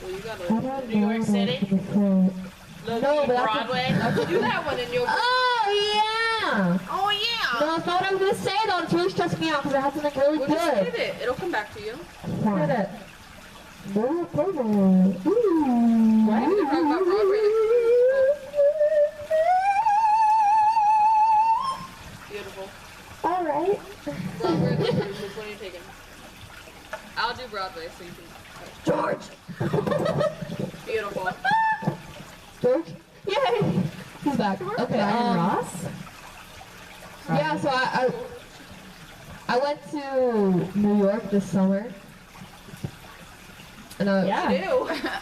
Well, you I gotta don't New know York what City? I was gonna say. Low No, key but that's Broadway? do that one in your. Oh, yeah! Oh yeah! No, I thought I was gonna say it on Twitch, stressed me out because I had something really Well, just good. hit it. It'll come back to you. Hit it. Ooh. What? You never heard about Broadway? Beautiful. Alright. Broadway, the cruise. Which one are you taking? I'll do Broadway so you can. George! Beautiful. George? Yay! He's back. Okay, Ryan Ross? Yeah, so I went to New York this summer. And Yeah. You do.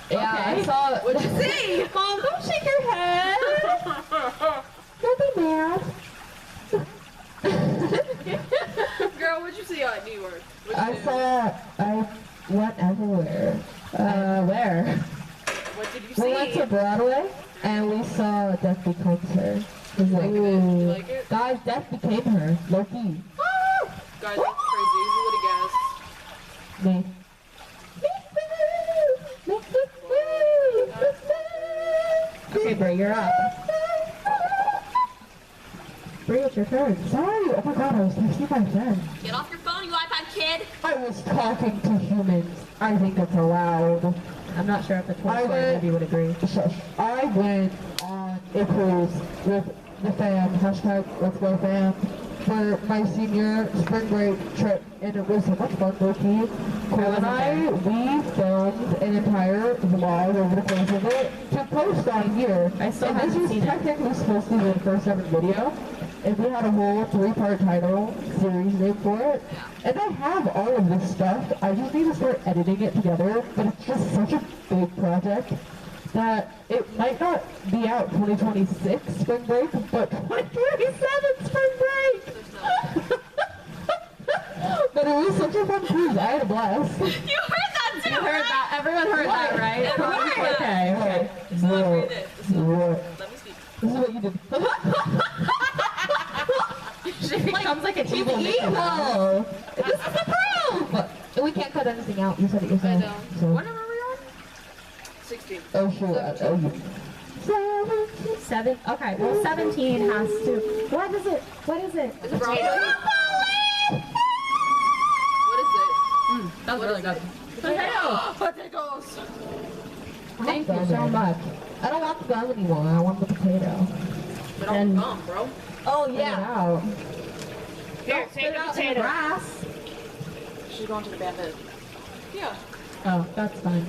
yeah, Okay. I saw. What'd you see? Mom, don't shake your head. Don't be mad. Girl, what'd you see out in New York? What'd you do? I went everywhere. Where? What did you We see? went to Broadway and we saw Death Becomes Her. It was like, You ooh. like it? Guys, Death became her. Loki. Guys, that's crazy. Who would have guessed? Me. Okay, Brie, you're up. Brie, it's your turn. Sorry. Oh my god, I was texting my friend. Get off your phone, you iPad kid! I was talking to humans. I think it's allowed. I'm not sure if the I 24 went- movie would agree. Shush. I went on a cruise with the fam, hashtag let's go fam, for my senior spring break trip, and it was so much fun, Loki. Cole and I, we filmed an entire vlog over the course of it to post on here. I still and this haven't was seen it. technically supposed to be the first ever video, and we had a whole 3-part title series name for it. And I have all of this stuff, I just need to start editing it together, but it's just such a big project that it might not be out 2026 spring break, but 2027 spring break! But it was such a fun cruise, I had a blast. You heard that too, You heard that? Everyone heard that, right? Everyone heard Okay, okay. Just let me read it. What? Let me speak. This is what you did. She becomes like an evil Mickey Mouse. Evil! This is the proof! We can't cut anything out, you said it I yourself. know. So. What number are we on? 16. Oh, sure. Oh, you. 7? Okay, well 17 has to... What is it? What is it? Is it Broadway? What is it? That was really good. Potatoes! Thank you so much. I don't want the gum anymore. I want the potato. But all gum, bro. Oh yeah. Out. Here, take the potato. Grass. She's going to the bandit. Yeah. Oh, that's fine.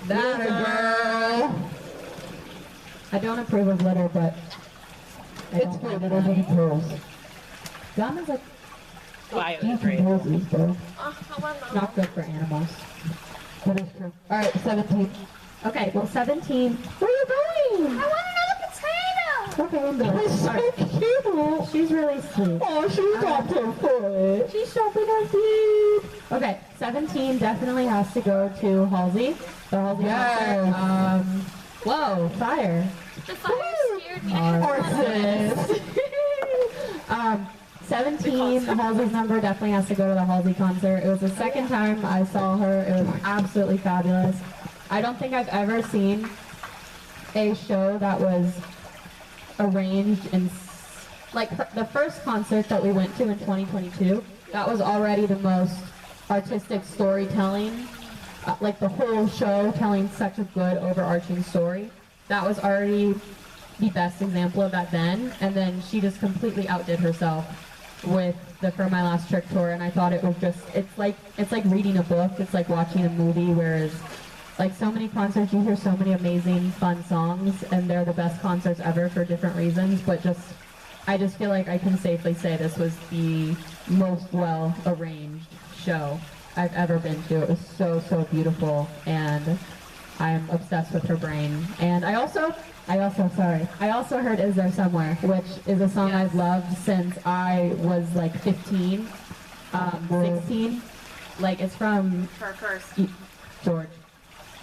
That a girl. I don't approve of litter, but it's good. It doesn't impose. Gum is like decomposes, bro. Not good for animals. That is true. All right, 17. Okay, well 17. Where are you going? I want another potato. Okay, I'm going. She's so cute. She's really sweet. Oh, she's got her foot. She's shopping her feet. Okay, 17 definitely has to go to Halsey. The Halsey concert. Whoa, fire. The fire scared me. I Horses. 17, Halsey's number definitely has to go to the Halsey concert. It was the second time I saw her. It was absolutely fabulous. I don't think I've ever seen a show that was arranged in, like the first concert that we went to in 2022, that was already the most artistic storytelling, like the whole show telling such a good overarching story. That was already the best example of that then, and then she just completely outdid herself with the For My Last Trick tour, and I thought it was just, it's like reading a book, it's like watching a movie, whereas like so many concerts you hear so many amazing fun songs and they're the best concerts ever for different reasons, but I just feel like I can safely say this was the most well arranged show I've ever been to. It was so beautiful, and I'm obsessed with her brain. And I also heard Is There Somewhere, which is a song I've loved since I was like 15, 16. Like it's from Her curse. George.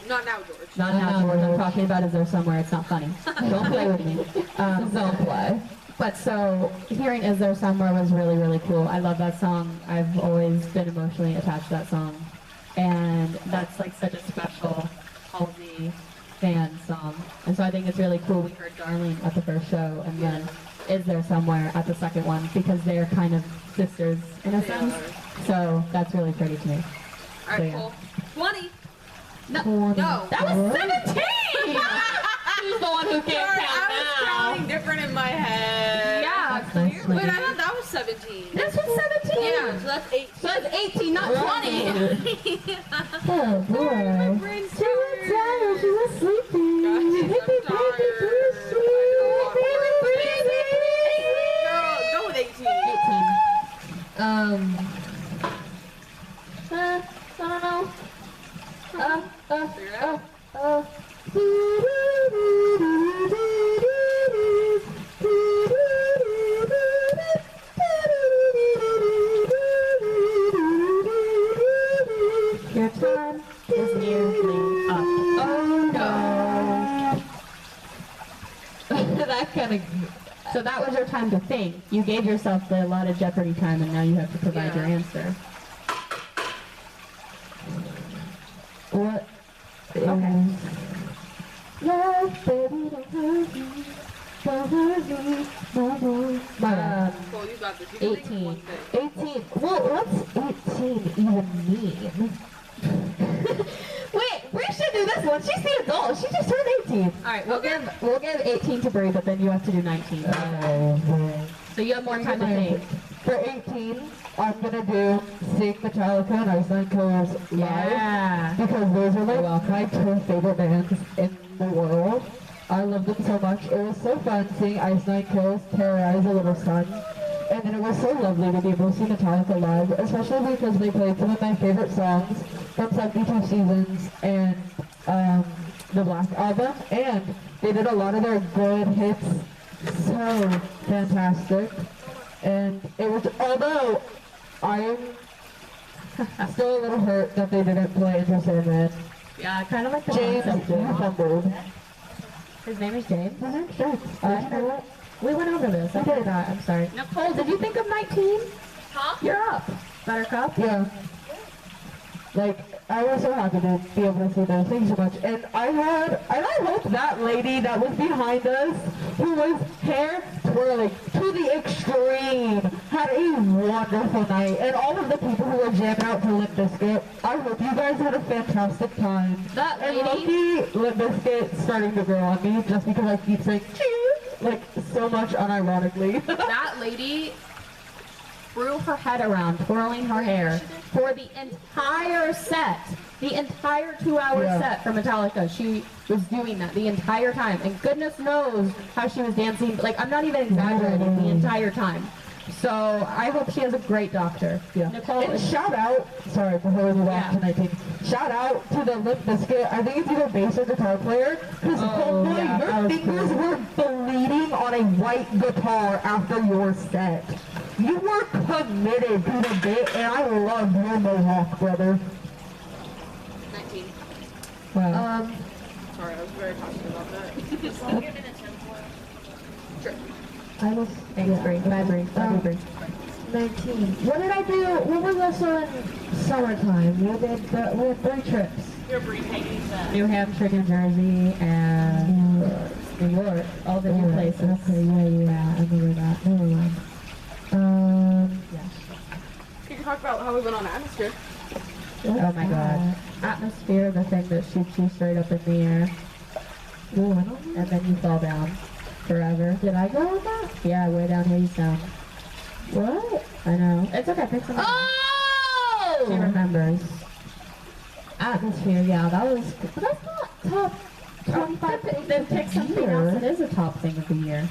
Not now, George. Not now, George. I'm talking about Is There Somewhere. It's not funny. Don't play with me. Don't play. But so hearing Is There Somewhere was really cool. I love that song. I've always been emotionally attached to that song. And that's like such a special Halsey fan song. And so I think it's really cool. We heard Darling at the first show, and then Is There Somewhere at the second one, because they're kind of sisters in a sense. So that's really pretty to me. Alright, So, yeah. cool. 20. No. That was 17! She's the one who can't Sorry, count I was counting different in my head. Yeah, clearly. Wait, I thought that was 17. This was 17! Yeah, so that's 8. So that's 18, not 20! Oh boy. My brain's She was tired, she was sleepy. Guys, I'm tired. Girl, go with 18. 18. I don't know. Figure it out. Your time is nearly up. Oh no! That kind of. So that was your time to think. You gave yourself the allotted Jeopardy time, and now you have to provide your answer. What? Okay. Love, baby, don't hurt me. Don't hurt me no more. Cool, you got this. You can think of 18. one thing. 18. Well, what's 18 even mean? Wait, we should do this one. She's the adult. She just turned 18. All right, we'll give 18 to Brie, but then you have to do 19. So you have more time to think. For 18, I'm gonna do Sing Metallica and Ice Nine Kills live. Yeah. Because those are like my 2 favorite bands in the world. I love them so much. It was so fun seeing Ice Nine Kills terrorize a little son. And then it was so lovely to be able to see Metallica live, especially because they played some of my favorite songs from 72 Seasons and the Black Album, and they did a lot of their good hits. So fantastic. And it was, although I am still a little hurt that they didn't play Enter Sandman. Yeah, kind of like the James fumbled. His name is James? His name's James. We went over this. I forgot. I'm sorry. Nicole, did you think of 19? Huh? You're up. Buttercup? Yeah. Like, I was so happy to be able to see those. Thank you so much. And I hope that lady that was behind us, who was hair twirling to the extreme. Had a wonderful night. And all of the people who were jamming out to Limp Bizkit, I hope you guys had a fantastic time. That And lady- low-key, Limp Bizkit's starting to grow on me just because I keep saying cheers, like so much unironically. That lady threw her head around, twirling her hair for the entire set. The entire 2-hour Yeah. set for Metallica. She was doing that the entire time. And goodness knows how she was dancing. Like, I'm not even exaggerating, the entire time. So I hope she has a great doctor. Yeah. Nicole And is shout out, sorry, before we move Yeah. on to 19, shout out to the Limp Bizkit, I think it's either bass or guitar player, because homeboy, yeah, that your was fingers were bleeding on a white guitar after your set. You were committed to the bit, and I love your mohawk, brother. 19. Wow. Sorry, I was very passionate about that. I'll give it a 10 for it. I was, Thanks, Bree. Bye, Bree. Love you, Bree. 19. What did I do? What was also in summertime? We had 3 trips. Here, Bree, take these back. New Hampshire, New Jersey, and New York. All the new places. Okay, yeah, I remember that. Never mind. Yeah. You can talk about how we went on Atmosphere. Oh my god. Atmosphere, the thing that shoots you straight up in the air. And then you fall down forever. Did I go on that? Yeah, way down here you sound. What? I know. It's okay, pick something. Oh! She remembers. Atmosphere, yeah, that was. But that's not top 25 Then pick something else that is a top thing of the year.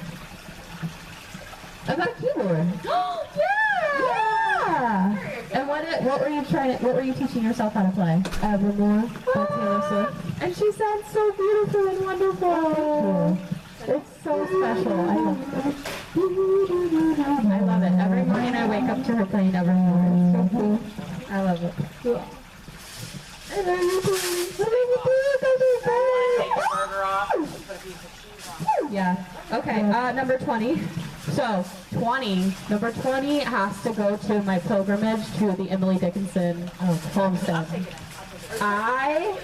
I got a keyboard. Yeah! And what were you teaching yourself how to play? Evermore by Taylor Swift. And she sounds so beautiful and wonderful. It's so special. I love it. I love it. Every morning I wake up to her playing Evermore. It's so cool. I love it. And then you Take the burger off and put a piece of cheese on. Yeah. Okay. Number 20. So, number 20 has to go to my pilgrimage to the Emily Dickinson homestead. I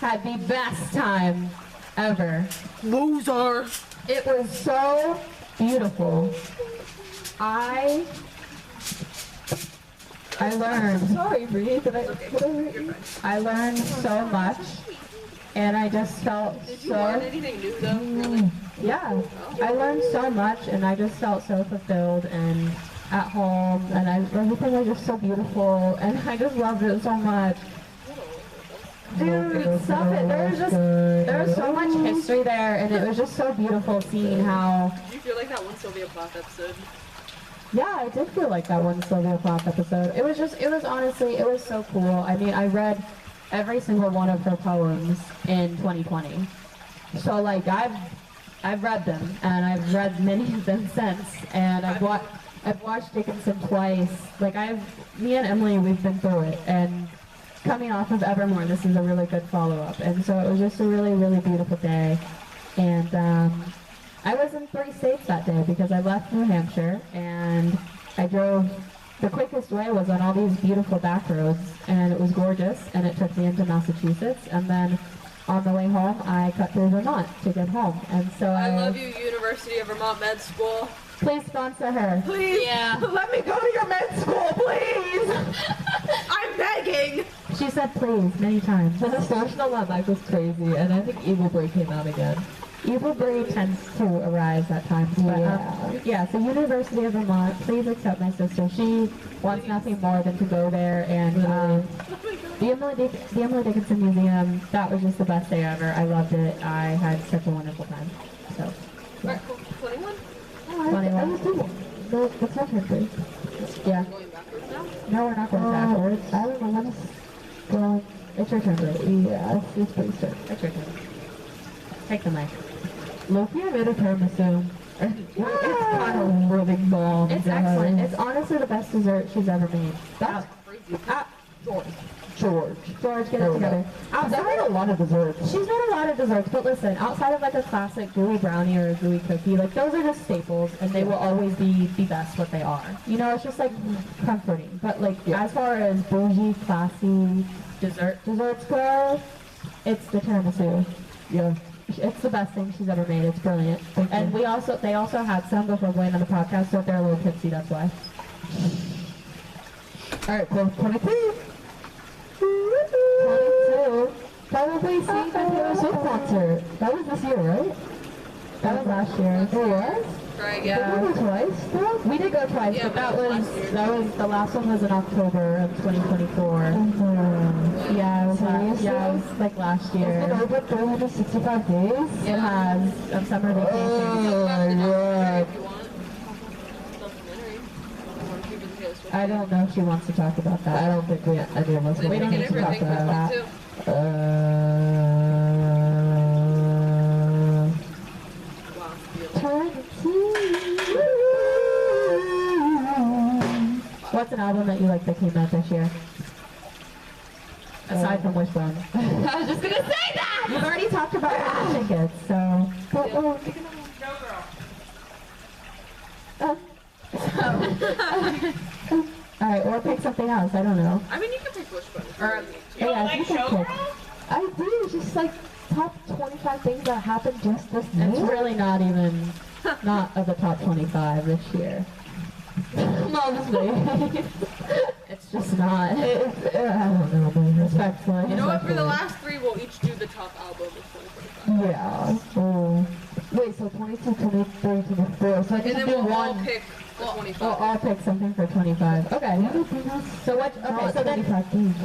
had the best time ever. Loser. It was so beautiful. I learned. Sorry, Bree. I learned so much, and I just felt Did you learn so. anything new though? Really? Yeah, I learned so much, and I just felt so fulfilled and at home, and everything was just so beautiful, and I just loved it so much. Dude, stop it! There was so much history there, and it was just so beautiful seeing how. Did you feel like that one Sylvia Plath episode? Yeah, I did feel like that one Sylvia Plath episode. It was so cool. I mean, I read every single one of her poems in 2020. So like I've read them, and I've read many of them since, and I've watched Dickinson twice. Like me and Emily, we've been through it, and coming off of Evermore, this is a really good follow-up. And so it was just a really, really beautiful day. And I was in 3 states that day because I left New Hampshire, and I drove, the quickest way was on all these beautiful back roads, and it was gorgeous, and it took me into Massachusetts, and then on the way home, I cut through Vermont to get home. And so I love you, University of Vermont Med School. Please sponsor her. Please. Yeah. Let me go to your med school, please. I'm begging. She said please many times. The distortion on that mic was crazy, and I think Evil Bray came out again. Evil Bray tends to arise at times. But, yeah, so University of Vermont, please accept my sister. She wants nothing more than to go there, and the Emily Dickinson Museum, that was just the best day ever. I loved it. I had such a wonderful time. So, Alright, cool. 21? I was doing no, it's not her face. yeah. Going backwards now? No, we're not going backwards. I don't know what is going. It's your turn, Bree. Yeah, it's pretty certain. It's your turn. Take the mic. Loki, I made a tiramisu. And it's kind of really bomb. It's excellent. It's honestly the best dessert she's ever made. That's Crazy. George. George, get it together. I've made a lot of desserts. She's made a lot of desserts, but listen, outside of like a classic gooey brownie or a gooey cookie, like those are just staples, and they will always be the best what they are. You know, it's just like comforting. But like as far as bougie, classy desserts go, it's the tiramisu. Yeah. It's the best thing she's ever made. It's brilliant. And they also had some before going on the podcast, so if they're a little tipsy, that's why. Alright, so 22. 22. Probably seeing the Taylor Swift concert. That was this year, right? That was last year. It was? Right, Did we go twice? No? We did go twice, Yeah, but that but was the last one was in October of 2024. Yeah, it was like last It's been year. over 365 days. It has of summer vacation. Oh my god. if you want. Documentary. Or keep it together. I don't know if she wants to talk about I that. don't think any of us We want don't to need to talk talk about about that. that. What's an album that you like that came out this year? Aside from Wishbone. I was just gonna say that! You've already talked about your tickets, so. Alright, or pick something else, I don't know. I mean, you can pick Wishbone. You don't Yeah, like you can pick. Showgirl? I do, it's just like top 25 things that happened just this It's year. really not even, not of the top 25 this year. Honestly. It's just not. I don't know, man. Respectfully. You know what? For the last three, we'll each do the top album of 2025. Yeah. Oh. Wait, so 22, 23, 24. So I And just then do we'll all one. pick the 25. We'll all pick something for 25. Okay. So what? Okay, so then. 25 things.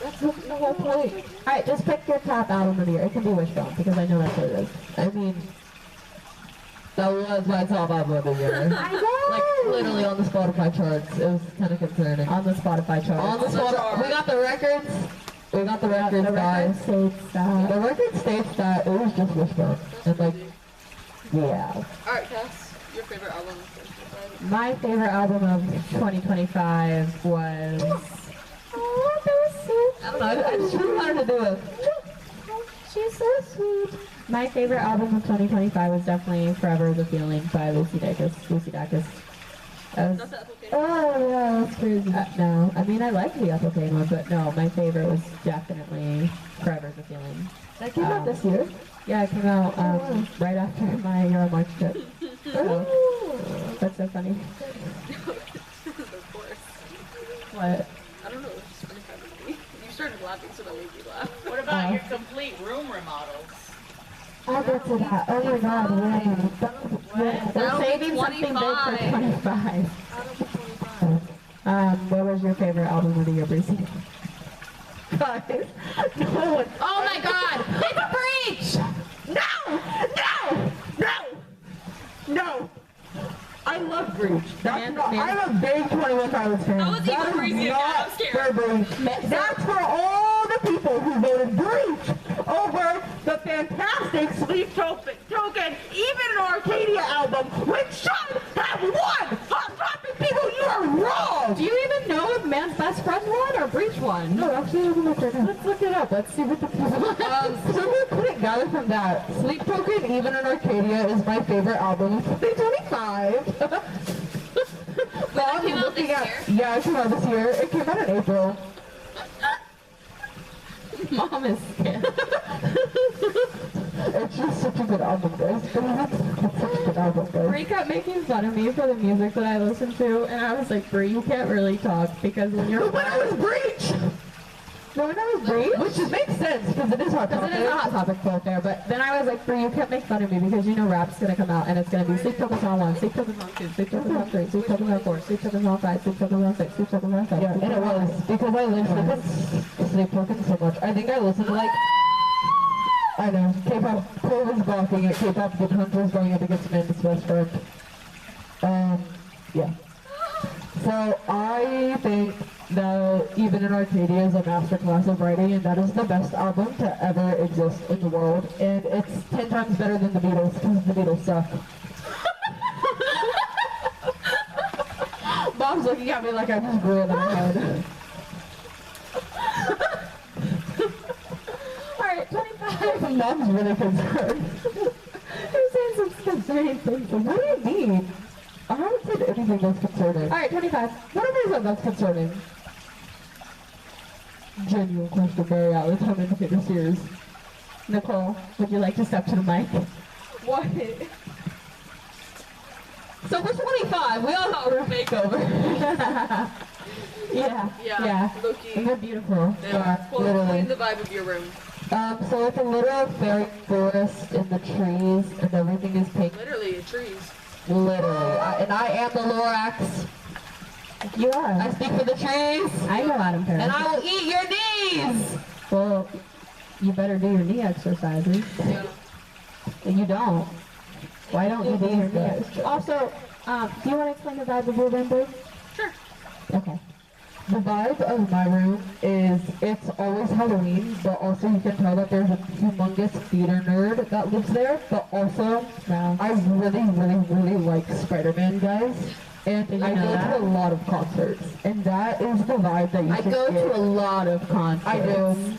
That's the whole point. Alright, just pick your top album of the year. It can be Wishbone because I know that's what it is. I mean, that was my top album of the year. I know. Like, literally on the Spotify charts. It was kind of concerning. On the Spotify chart. On the Spotify, we got the records. We got the records, the record guys. states that. The record states that it was just Wishbone. And like, yeah. Alright, Cass, your favorite album of 2025? My favorite album of 2025 was. Oh, that was so I don't know, I just really wanted to do it. She's so sweet. My favorite album of 2025 was definitely Forever is a Feeling by Lucy Dacus. That was, Not that okay. oh yeah, that's crazy. No, I mean I like the Apple Cane one, but no, my favorite was definitely Forever is a Feeling. That came out this year. Yeah, it came out right after my Euro March trip. So, that's so funny. Of course. What? I don't know, it's just funny having me. You started laughing, so that made me laugh. What about your complete room remodels? I'll get to that. Oh my god, wait. We're That'll be saving something big for 25. 25. What was your favorite album of the year, Breezy? Guys, no one. Oh my god! It's Breach! No! No! No! No! I love Breach. That's not, I'm a big 21 Pilots fan. That was even is crazier. not I'm scared. for Breach. That's for all the people who voted Breach over the fantastic Sleep Token, even an Arcadia album, which should have won! Hot Topic people, you are wrong! Do you even know if Man's Best Friend won or Breach won? No, actually, let's look it up. Let's see what the people. So we couldn't gather from that. Sleep Token, even in Arcadia, is my favorite album of 2025. But I'm came out looking this at. Yeah, it came out this year. It came out in April. Mom is scared. It's just such a good album, guys. It's such a good album, guys. Bree kept making fun of me for the music that I listened to, and I was like, Bree, you can't really talk because when you're When I was Breach! No, when I was Breach? Which makes sense, because it is Hot Because Topic. it is a Hot Topic quote there, but then I was like, Bree, you can't make fun of me because you know rap's gonna come out and it's gonna be Sleep Tokens on 1, Sleep Tokens on 2, Sleep Tokens on 3, Sleep Tokens on 4, Sleep Tokens on 5, Sleep Tokens on 6, Sleep Tokens on 7. Yeah, and it was, because I listened to Sleep Token so much. I think I listened to like, I know, K-pop, Cole was blocking it, K-pop Good Hunters going up against Man's Best Friend. Yeah. So I think that Even in Arcadia is a masterclass of writing, and that is the best album to ever exist in the world. And it's 10 times better than the Beatles, because the Beatles suck. Mom's looking at me like I just grew in my head. Alright, 25. Mom's really concerned. You're saying some concerning things. What do you mean? I haven't said anything that's concerning. Alright, 25. What have I said that's concerning? Genuine question, Mary Alice, how many Taylor Sears? Nicole, would you like to step to the mic? What? So we're 25. We all got a room makeover. Yeah. Loki. They're beautiful. Explain the vibe of your room. So it's a little fairy forest in the trees, and everything is pink. Literally, trees. Literally. And I am the Lorax. You are. I speak for the trees, I know Adam Paris. and I will eat your knees! Well, you better do your knee exercises. Yeah. And you don't. Why don't you do your knee exercises? Also, do you want to explain the vibe of your room, Bruce? Sure. Okay. The vibe of my room is it's always Halloween, but also you can tell that there's a humongous theater nerd that lives there, but also I really, really, really like Spider-Man, guys. And Did you I know go that? to a lot of concerts, and that is the vibe that you I should go get. to a lot of concerts. I do.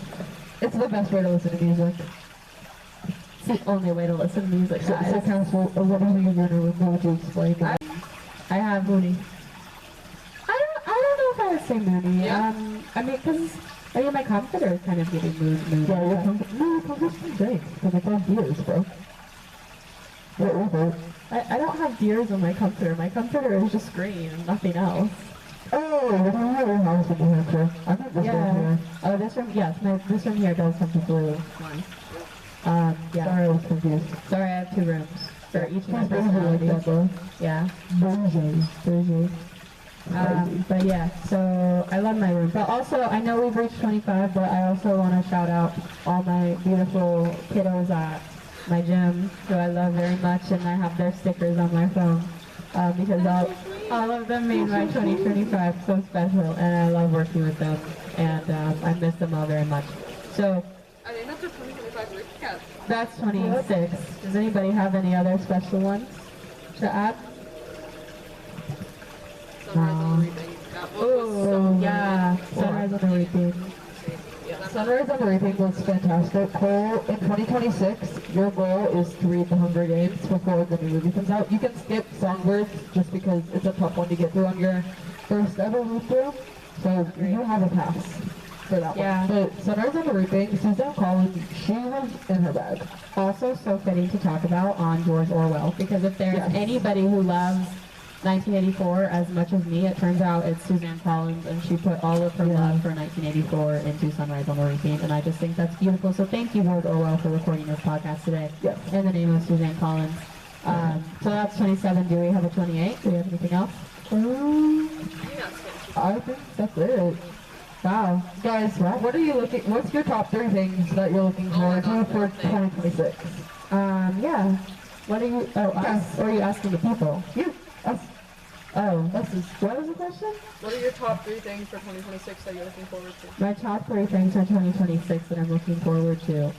It's the best way to listen to music. It's the only way to listen to music, So, guys. Council, what are you going to would you explain that? I have Mooney. I don't know if I would say Mooney. Yeah? I mean, my comforter is kind of getting moon. Yeah, your comfort's drinks, because it's on beers, bro. What was it? I don't have deers on my comforter. My comforter is just green and nothing else. Oh, what do you have in your house in New Hampshire? I think this one here. Oh, this room, yes, this room here does have the blue one. Yeah. Sorry, I was confused. Sorry, I have 2 rooms for each of my It's bougie like that, personalities. though. Yeah. Bougie. But yeah, so I love my room. But also, I know we've reached 25, but I also want to shout out all my beautiful kiddos at my gym, who I love very much, and I have their stickers on my phone. Because all of them made my 2025 so special, and I love working with them, and I miss them all very much. So I think that's a 2025 recap. that's 26. Does anybody have any other special ones to add? Sunrise on the Reaping. That book was so Oh, yeah. Sunrise on the Reaping. Sunrise on the Reaping was fantastic. Cole, in 2026, your goal is to read The Hunger Games before the new movie comes out. You can skip Songbirds just because it's a tough one to get through on your first ever read through. So you have a pass for that Yeah. one. But Sunrise on the Reaping, Suzanne Collins, she was in her bag. Also so fitting to talk about on George Orwell, because if there's Yes. anybody who loves 1984 as much as me, it turns out it's Suzanne Collins, and she put all of her love for 1984 into Sunrise on the Reaping, and I just think that's beautiful. So thank you, George Orwell, for recording this podcast today. Yes. In the name of Suzanne Collins. So that's 27. Do we have a 28? Do we have anything else? I think that's it. Wow. Guys, what are you looking, what's your top 3 things that you're looking forward to for 2026? Yeah. What are you, us? Or are you asking the people? You, us. Oh, What was the question? What are your top 3 things for 2026 that you're looking forward to? my top 3 things for 2026 that I'm looking forward to.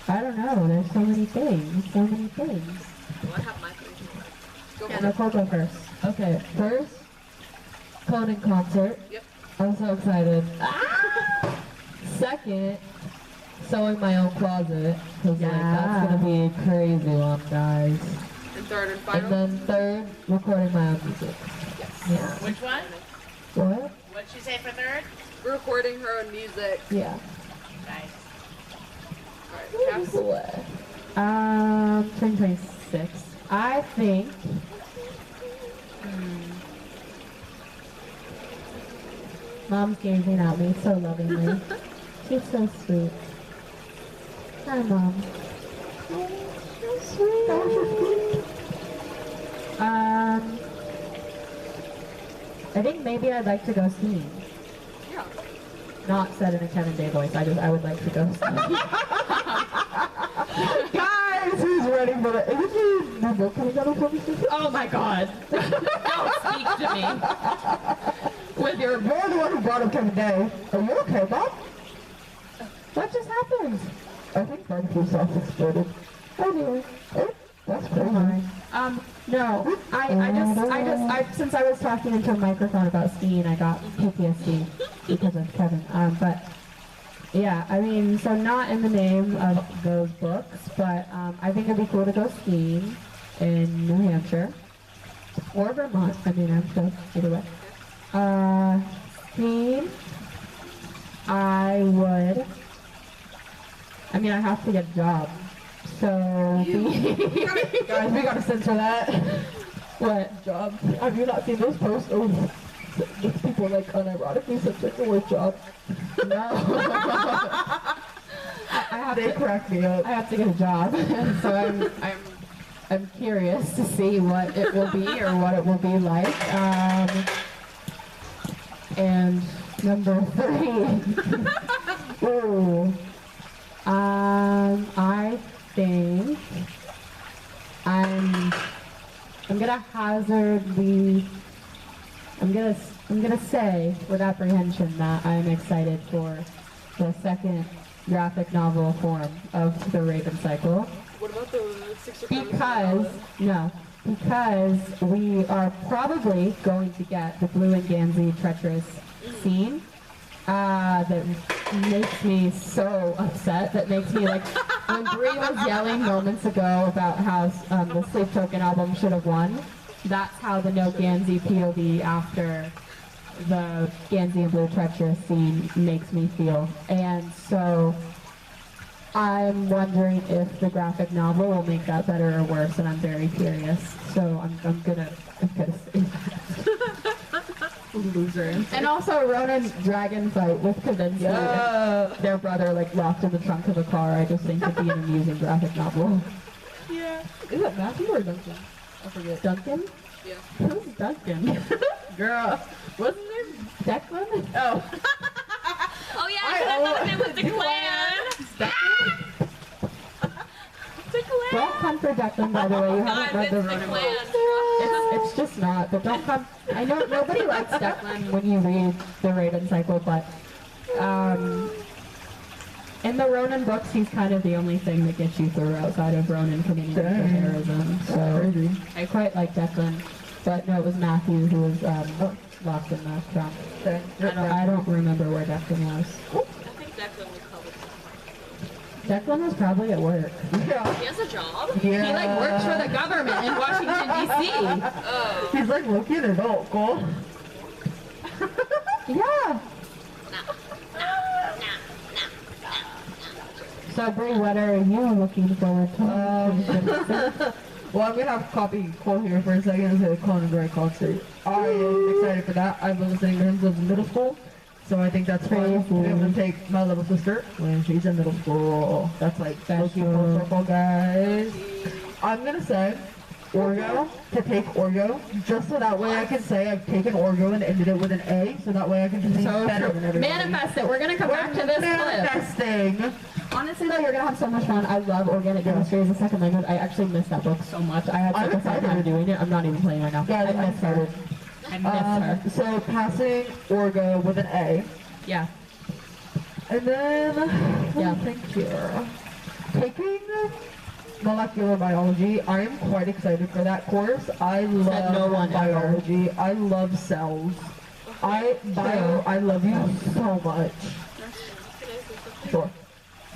I don't know. There's so many things. Well, I have my 3. Go Yeah, for it. Nicole, go first. Okay, first, coding concert. Yep. I'm so excited. Second, sewing my own closet. Cause like, that's gonna be a crazy one, guys. And third and And final. then third, recording my own music. Yeah. Which one? What? What'd she say for third? Recording her own music. Yeah. Nice. Alright, Cass. 2026. I think. Mom's gazing at me so lovingly. She's so sweet. Hi, Mom. So sweet. I think maybe I'd like to go skiing. Yeah. Not said in a Kevin Day voice. I would like to go skiing. Guys, who's ready for the, is this your new book coming out on 26? Oh my God! Don't speak to me. With you're the one who brought up Kevin Day. Are you okay, Mom? What just happened? I think barbecue sauce exploded. Oh dear. Oh, that's crazy. No. Since I was talking into a microphone about skiing, I got PTSD because of Kevin. But yeah, I mean, so not in the name of those books, but I think it'd be cool to go skiing in New Hampshire or Vermont. I mean, I'm sure either way. Skiing. I have to get a job. So, Guys, we gotta censor that. what? Job. Have you not seen those posts? Oh, these people like unironically censoring the word job. No. They crack me up. I have to get a job. So I'm curious to see what it will be or what it will be like. And number 3. Ooh. I think I'm gonna hazard I'm gonna say with apprehension that I'm excited for the second graphic novel form of the Raven Cycle. What about the Six Because we are probably going to get the Blue and Gansey treacherous scene that makes me so upset. That makes me like, when Brie was yelling moments ago about how the Sleep Token album should have won, that's how the No Gansey POV after the Gansey and Blue treacherous scene makes me feel. And so I'm wondering if the graphic novel will make that better or worse, and I'm very curious. So I'm gonna say that. Loser. And also Ronan dragon fight with Kavinsky, their brother, like locked in the trunk of a car. I just think would be an amusing graphic novel. Yeah. Is that Matthew or Duncan? I forget. Duncan? Yeah. Who's Duncan? Girl. What's his name? Declan? Oh. Oh yeah, I thought it was the clan. Don't come for Declan, by the way. You haven't read the It's the Ronan clan. books. It's just not, but don't come. I know nobody likes Declan when you read the Raven Cycle, but in the Ronan books, he's kind of the only thing that gets you through outside of Ronan committing terrorism. So I quite like Declan, but no, it was Matthew who was locked in the trunk. I don't remember where Declan was. I think Declan was probably. Declan was probably at work. Yeah. He has a job. Yeah. He like works for the government in Washington D.C. He's like low-key an adult, cool. Yeah. So Brie, what are you looking forward to? Well, I'm gonna have Copy Cole here for a second and say the Conan Gray concert. I am excited for that. I've been listening to him since middle school, so I think that's fun to be able to take my little sister when she's in middle school. That's like low-key full circle, guys. I'm gonna say Orgo, to take Orgo, just so that way I can say I've taken Orgo and ended it with an A, so that way I can just be better than everybody. Manifest it. We're gonna come back to this clip. Manifesting. Honestly though, you're gonna have so much fun. I love organic chemistry as a second language. I actually miss that book so much. I had such a fun time doing it. I'm not even playing right now. Guys, I miss her. I miss her. So passing Orgo with an A. Yeah. And then, Yeah. thank you. Taking molecular biology, I am quite excited for that course. I love no one ever. biology. I love cells. I love you so much. Sure.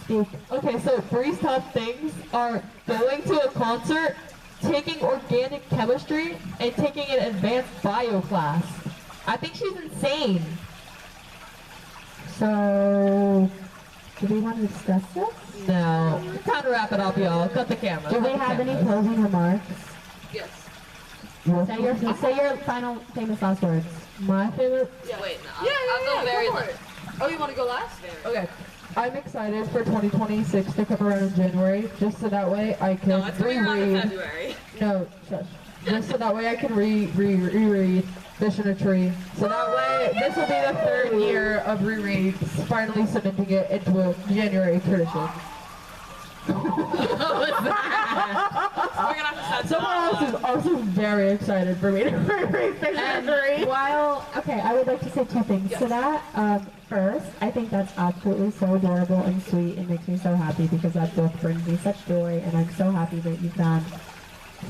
Okay, so Brie's top things are going to a concert, taking organic chemistry, and taking an advanced bio class. I think she's insane. So, do we want to discuss this? No. Time to wrap it up, y'all. Cut the camera. Do we have any closing remarks? Yes. Say your final famous last words. My favorite. Yeah. Wait, no. I'll go very last. Oh, you want to go last? Okay. I'm excited for 2026 to come around in January, just so that way I can No, it's coming around in reread. February. No, shush. Just so that way I can reread Fish in a Tree. So that way, this will be the 3rd year of rereads, finally cementing it into a January tradition. We're gonna have to set Someone else is also very excited for me to reread Fish in a And Tree. while, okay, I would like to say two things to that. First, I think that's absolutely so adorable and sweet. It makes me so happy because that book brings me such joy, and I'm so happy that you found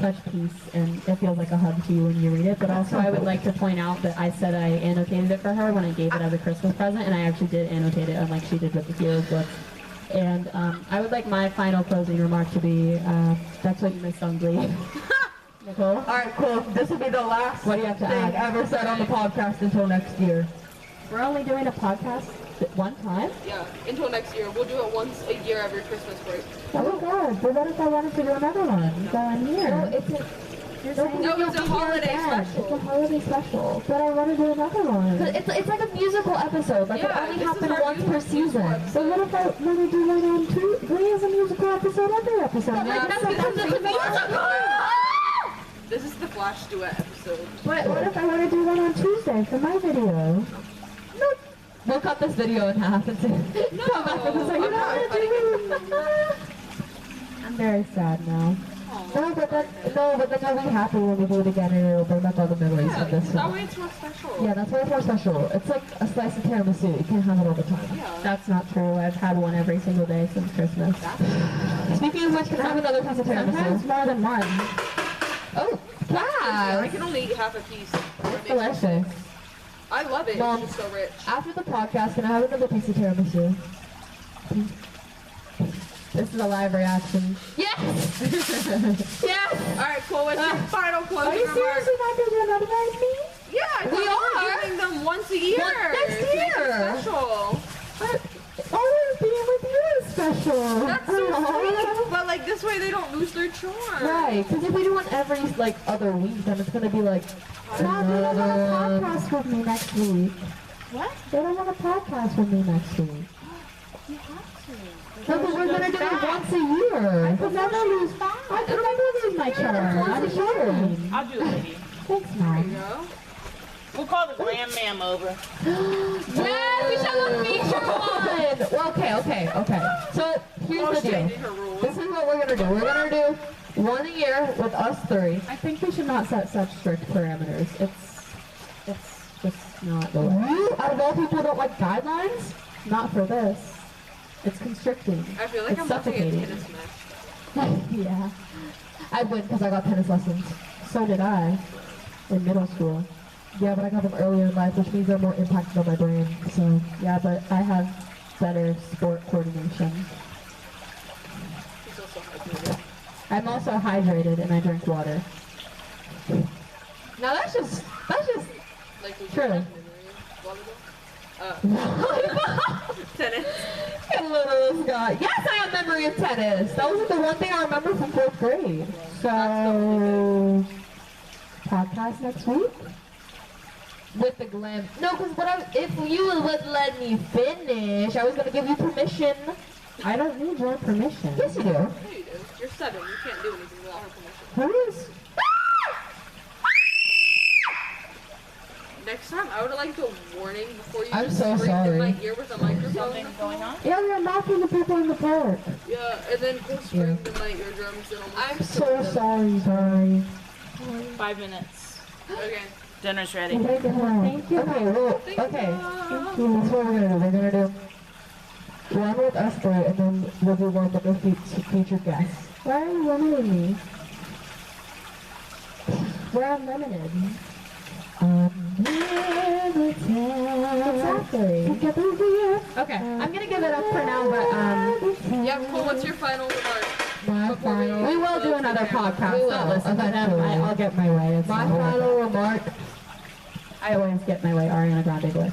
such peace, and it feels like a hug to you when you read it. But also, I would like to point out that I said I annotated it for her when I gave it as a Christmas present, and I actually did annotate it, unlike she did with the Heroes books. And I would like my final closing remark to be, that's what you miss on Glee. Nicole? Alright, cool. This will be the last What do you have to thing add? ever said on the podcast until next year. We're only doing a podcast? One time? Yeah, until next year. We'll do it once a year every Christmas break. Oh my god, but what if I wanted to do another one while I'm here? No, it's a, you're saying No, you'll it's a be here holiday again. special. It's a holiday special. But I want to do another one. But it's like a musical episode. Like Yeah, it only this is happens our once per musical season. episode. So what if I want to do one on Tuesday? Why is a musical episode every episode? But like, that's because it's a musical! This is the Flash duet episode. What if I want to do one on Tuesday for my video? We'll cut this video in half and come back with this. Like, I'm not cutting it. I'm very sad now. No, but then I'll be happy when we do it again and it'll bring back all the memories Yeah, of this that one. way it's more special. Yeah, that's why it's more special. It's like a slice of tiramisu. You can't have it all the time. Yeah. That's not true. I've had one every single day since Christmas. Speaking of which, can I have another piece of Sometimes tiramisu? more than one. Oh, I yeah. can only eat half a piece. It's delicious. I love it. Mom. It's just so rich. After the podcast, can I have another piece of tiramisu? This is a live reaction. Yes! yes! Alright, cool. What's your final Are closing you remarks? seriously not going to do another one with me? Yeah, I thought We we were are. doing them once a year. Next to make it year. special. But always being with you is special. That's so Aw. sweet. But like this way they don't lose their charm. Right, because if we do one every like other week, then it's gonna be like Mom, they don't want a podcast with me next week. What? They don't want a podcast with me next week. no, but we're gonna do it once a year. I could never lose. I could never lose my charm. I'm sorry. I'll do it, lady. Thanks, There you Mom. go. We'll call the Glam Ma'am over. Yes, we should have a feature one. Well, okay. So here's Oh, the deal. changing her rules. This is what we're gonna do. We're gonna do one a year with us three. I think we should not set such strict parameters. It's just not the way. You, out of all people, don't like guidelines? Not for this. It's constricting. I feel like It's I'm watching a suffocating. tennis match. Yeah. I win because I got tennis lessons. So did I in middle school. Yeah, but I got them earlier in life, which means they're more impacted on my brain. So yeah, but I have better sport coordination. She's also hydrated. I'm also hydrated and I drink water. Now that's just Like we True. Tennis. little Scott. Yes, I have memory of tennis. That was the one thing I remember from 4th grade. So podcast next week? With the glam. No, because if you would let me finish, I was gonna give you permission. I don't need your permission. Yes, you do. Yeah, you do. You're 7. You can't do anything without her permission. Who is? Next time, I would like the warning before you I'm just so screamed in my sorry. ear with a microphone. Something going on? Yeah, we are knocking the people in the park. Yeah, and then go screamed in my eardrums and almost I'm so sorry. 5 minutes. Okay. Dinner's ready. Thank you. Okay, well, okay. That's what we're gonna do. We're gonna do one with us three, and then we'll do one with the featured guests. Why are you limiting me? We're unlimited. Exactly. Okay, I'm gonna give it up for now, but Yeah, cool. What's your final remark? My Before we final, we will do another podcast. We will, Don't listen to them. eventually. I'll get my way. It's my not worth final remark. it. I always get my way. Ariana Grande voice.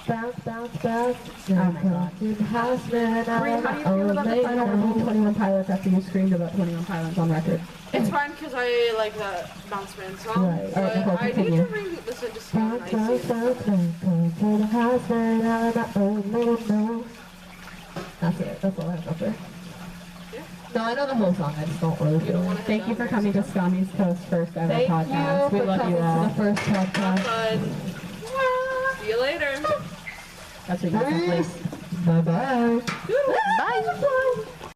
Bounce, bounce, bounce. Oh my God. To the house, man. Bree, how do you feel about the final review 21 Pilots after you screamed about 21 Pilots on record? It's fine because I like that Bounce Man song. Right. But Alright, Nicole, I need continue. to re-listen to some Bounce, nice bounce, music. bounce, bounce. Come to the house, man. I'm old little no. That's it. That's all I have up there. Yeah. No, I know the whole song. I just don't really You feel don't it. want to Thank you for coming to Scami's Coast first ever Thank podcast. you We for love coming you all. to the first podcast. Fun. See you later. That's what you said, please. Bye-bye. Bye.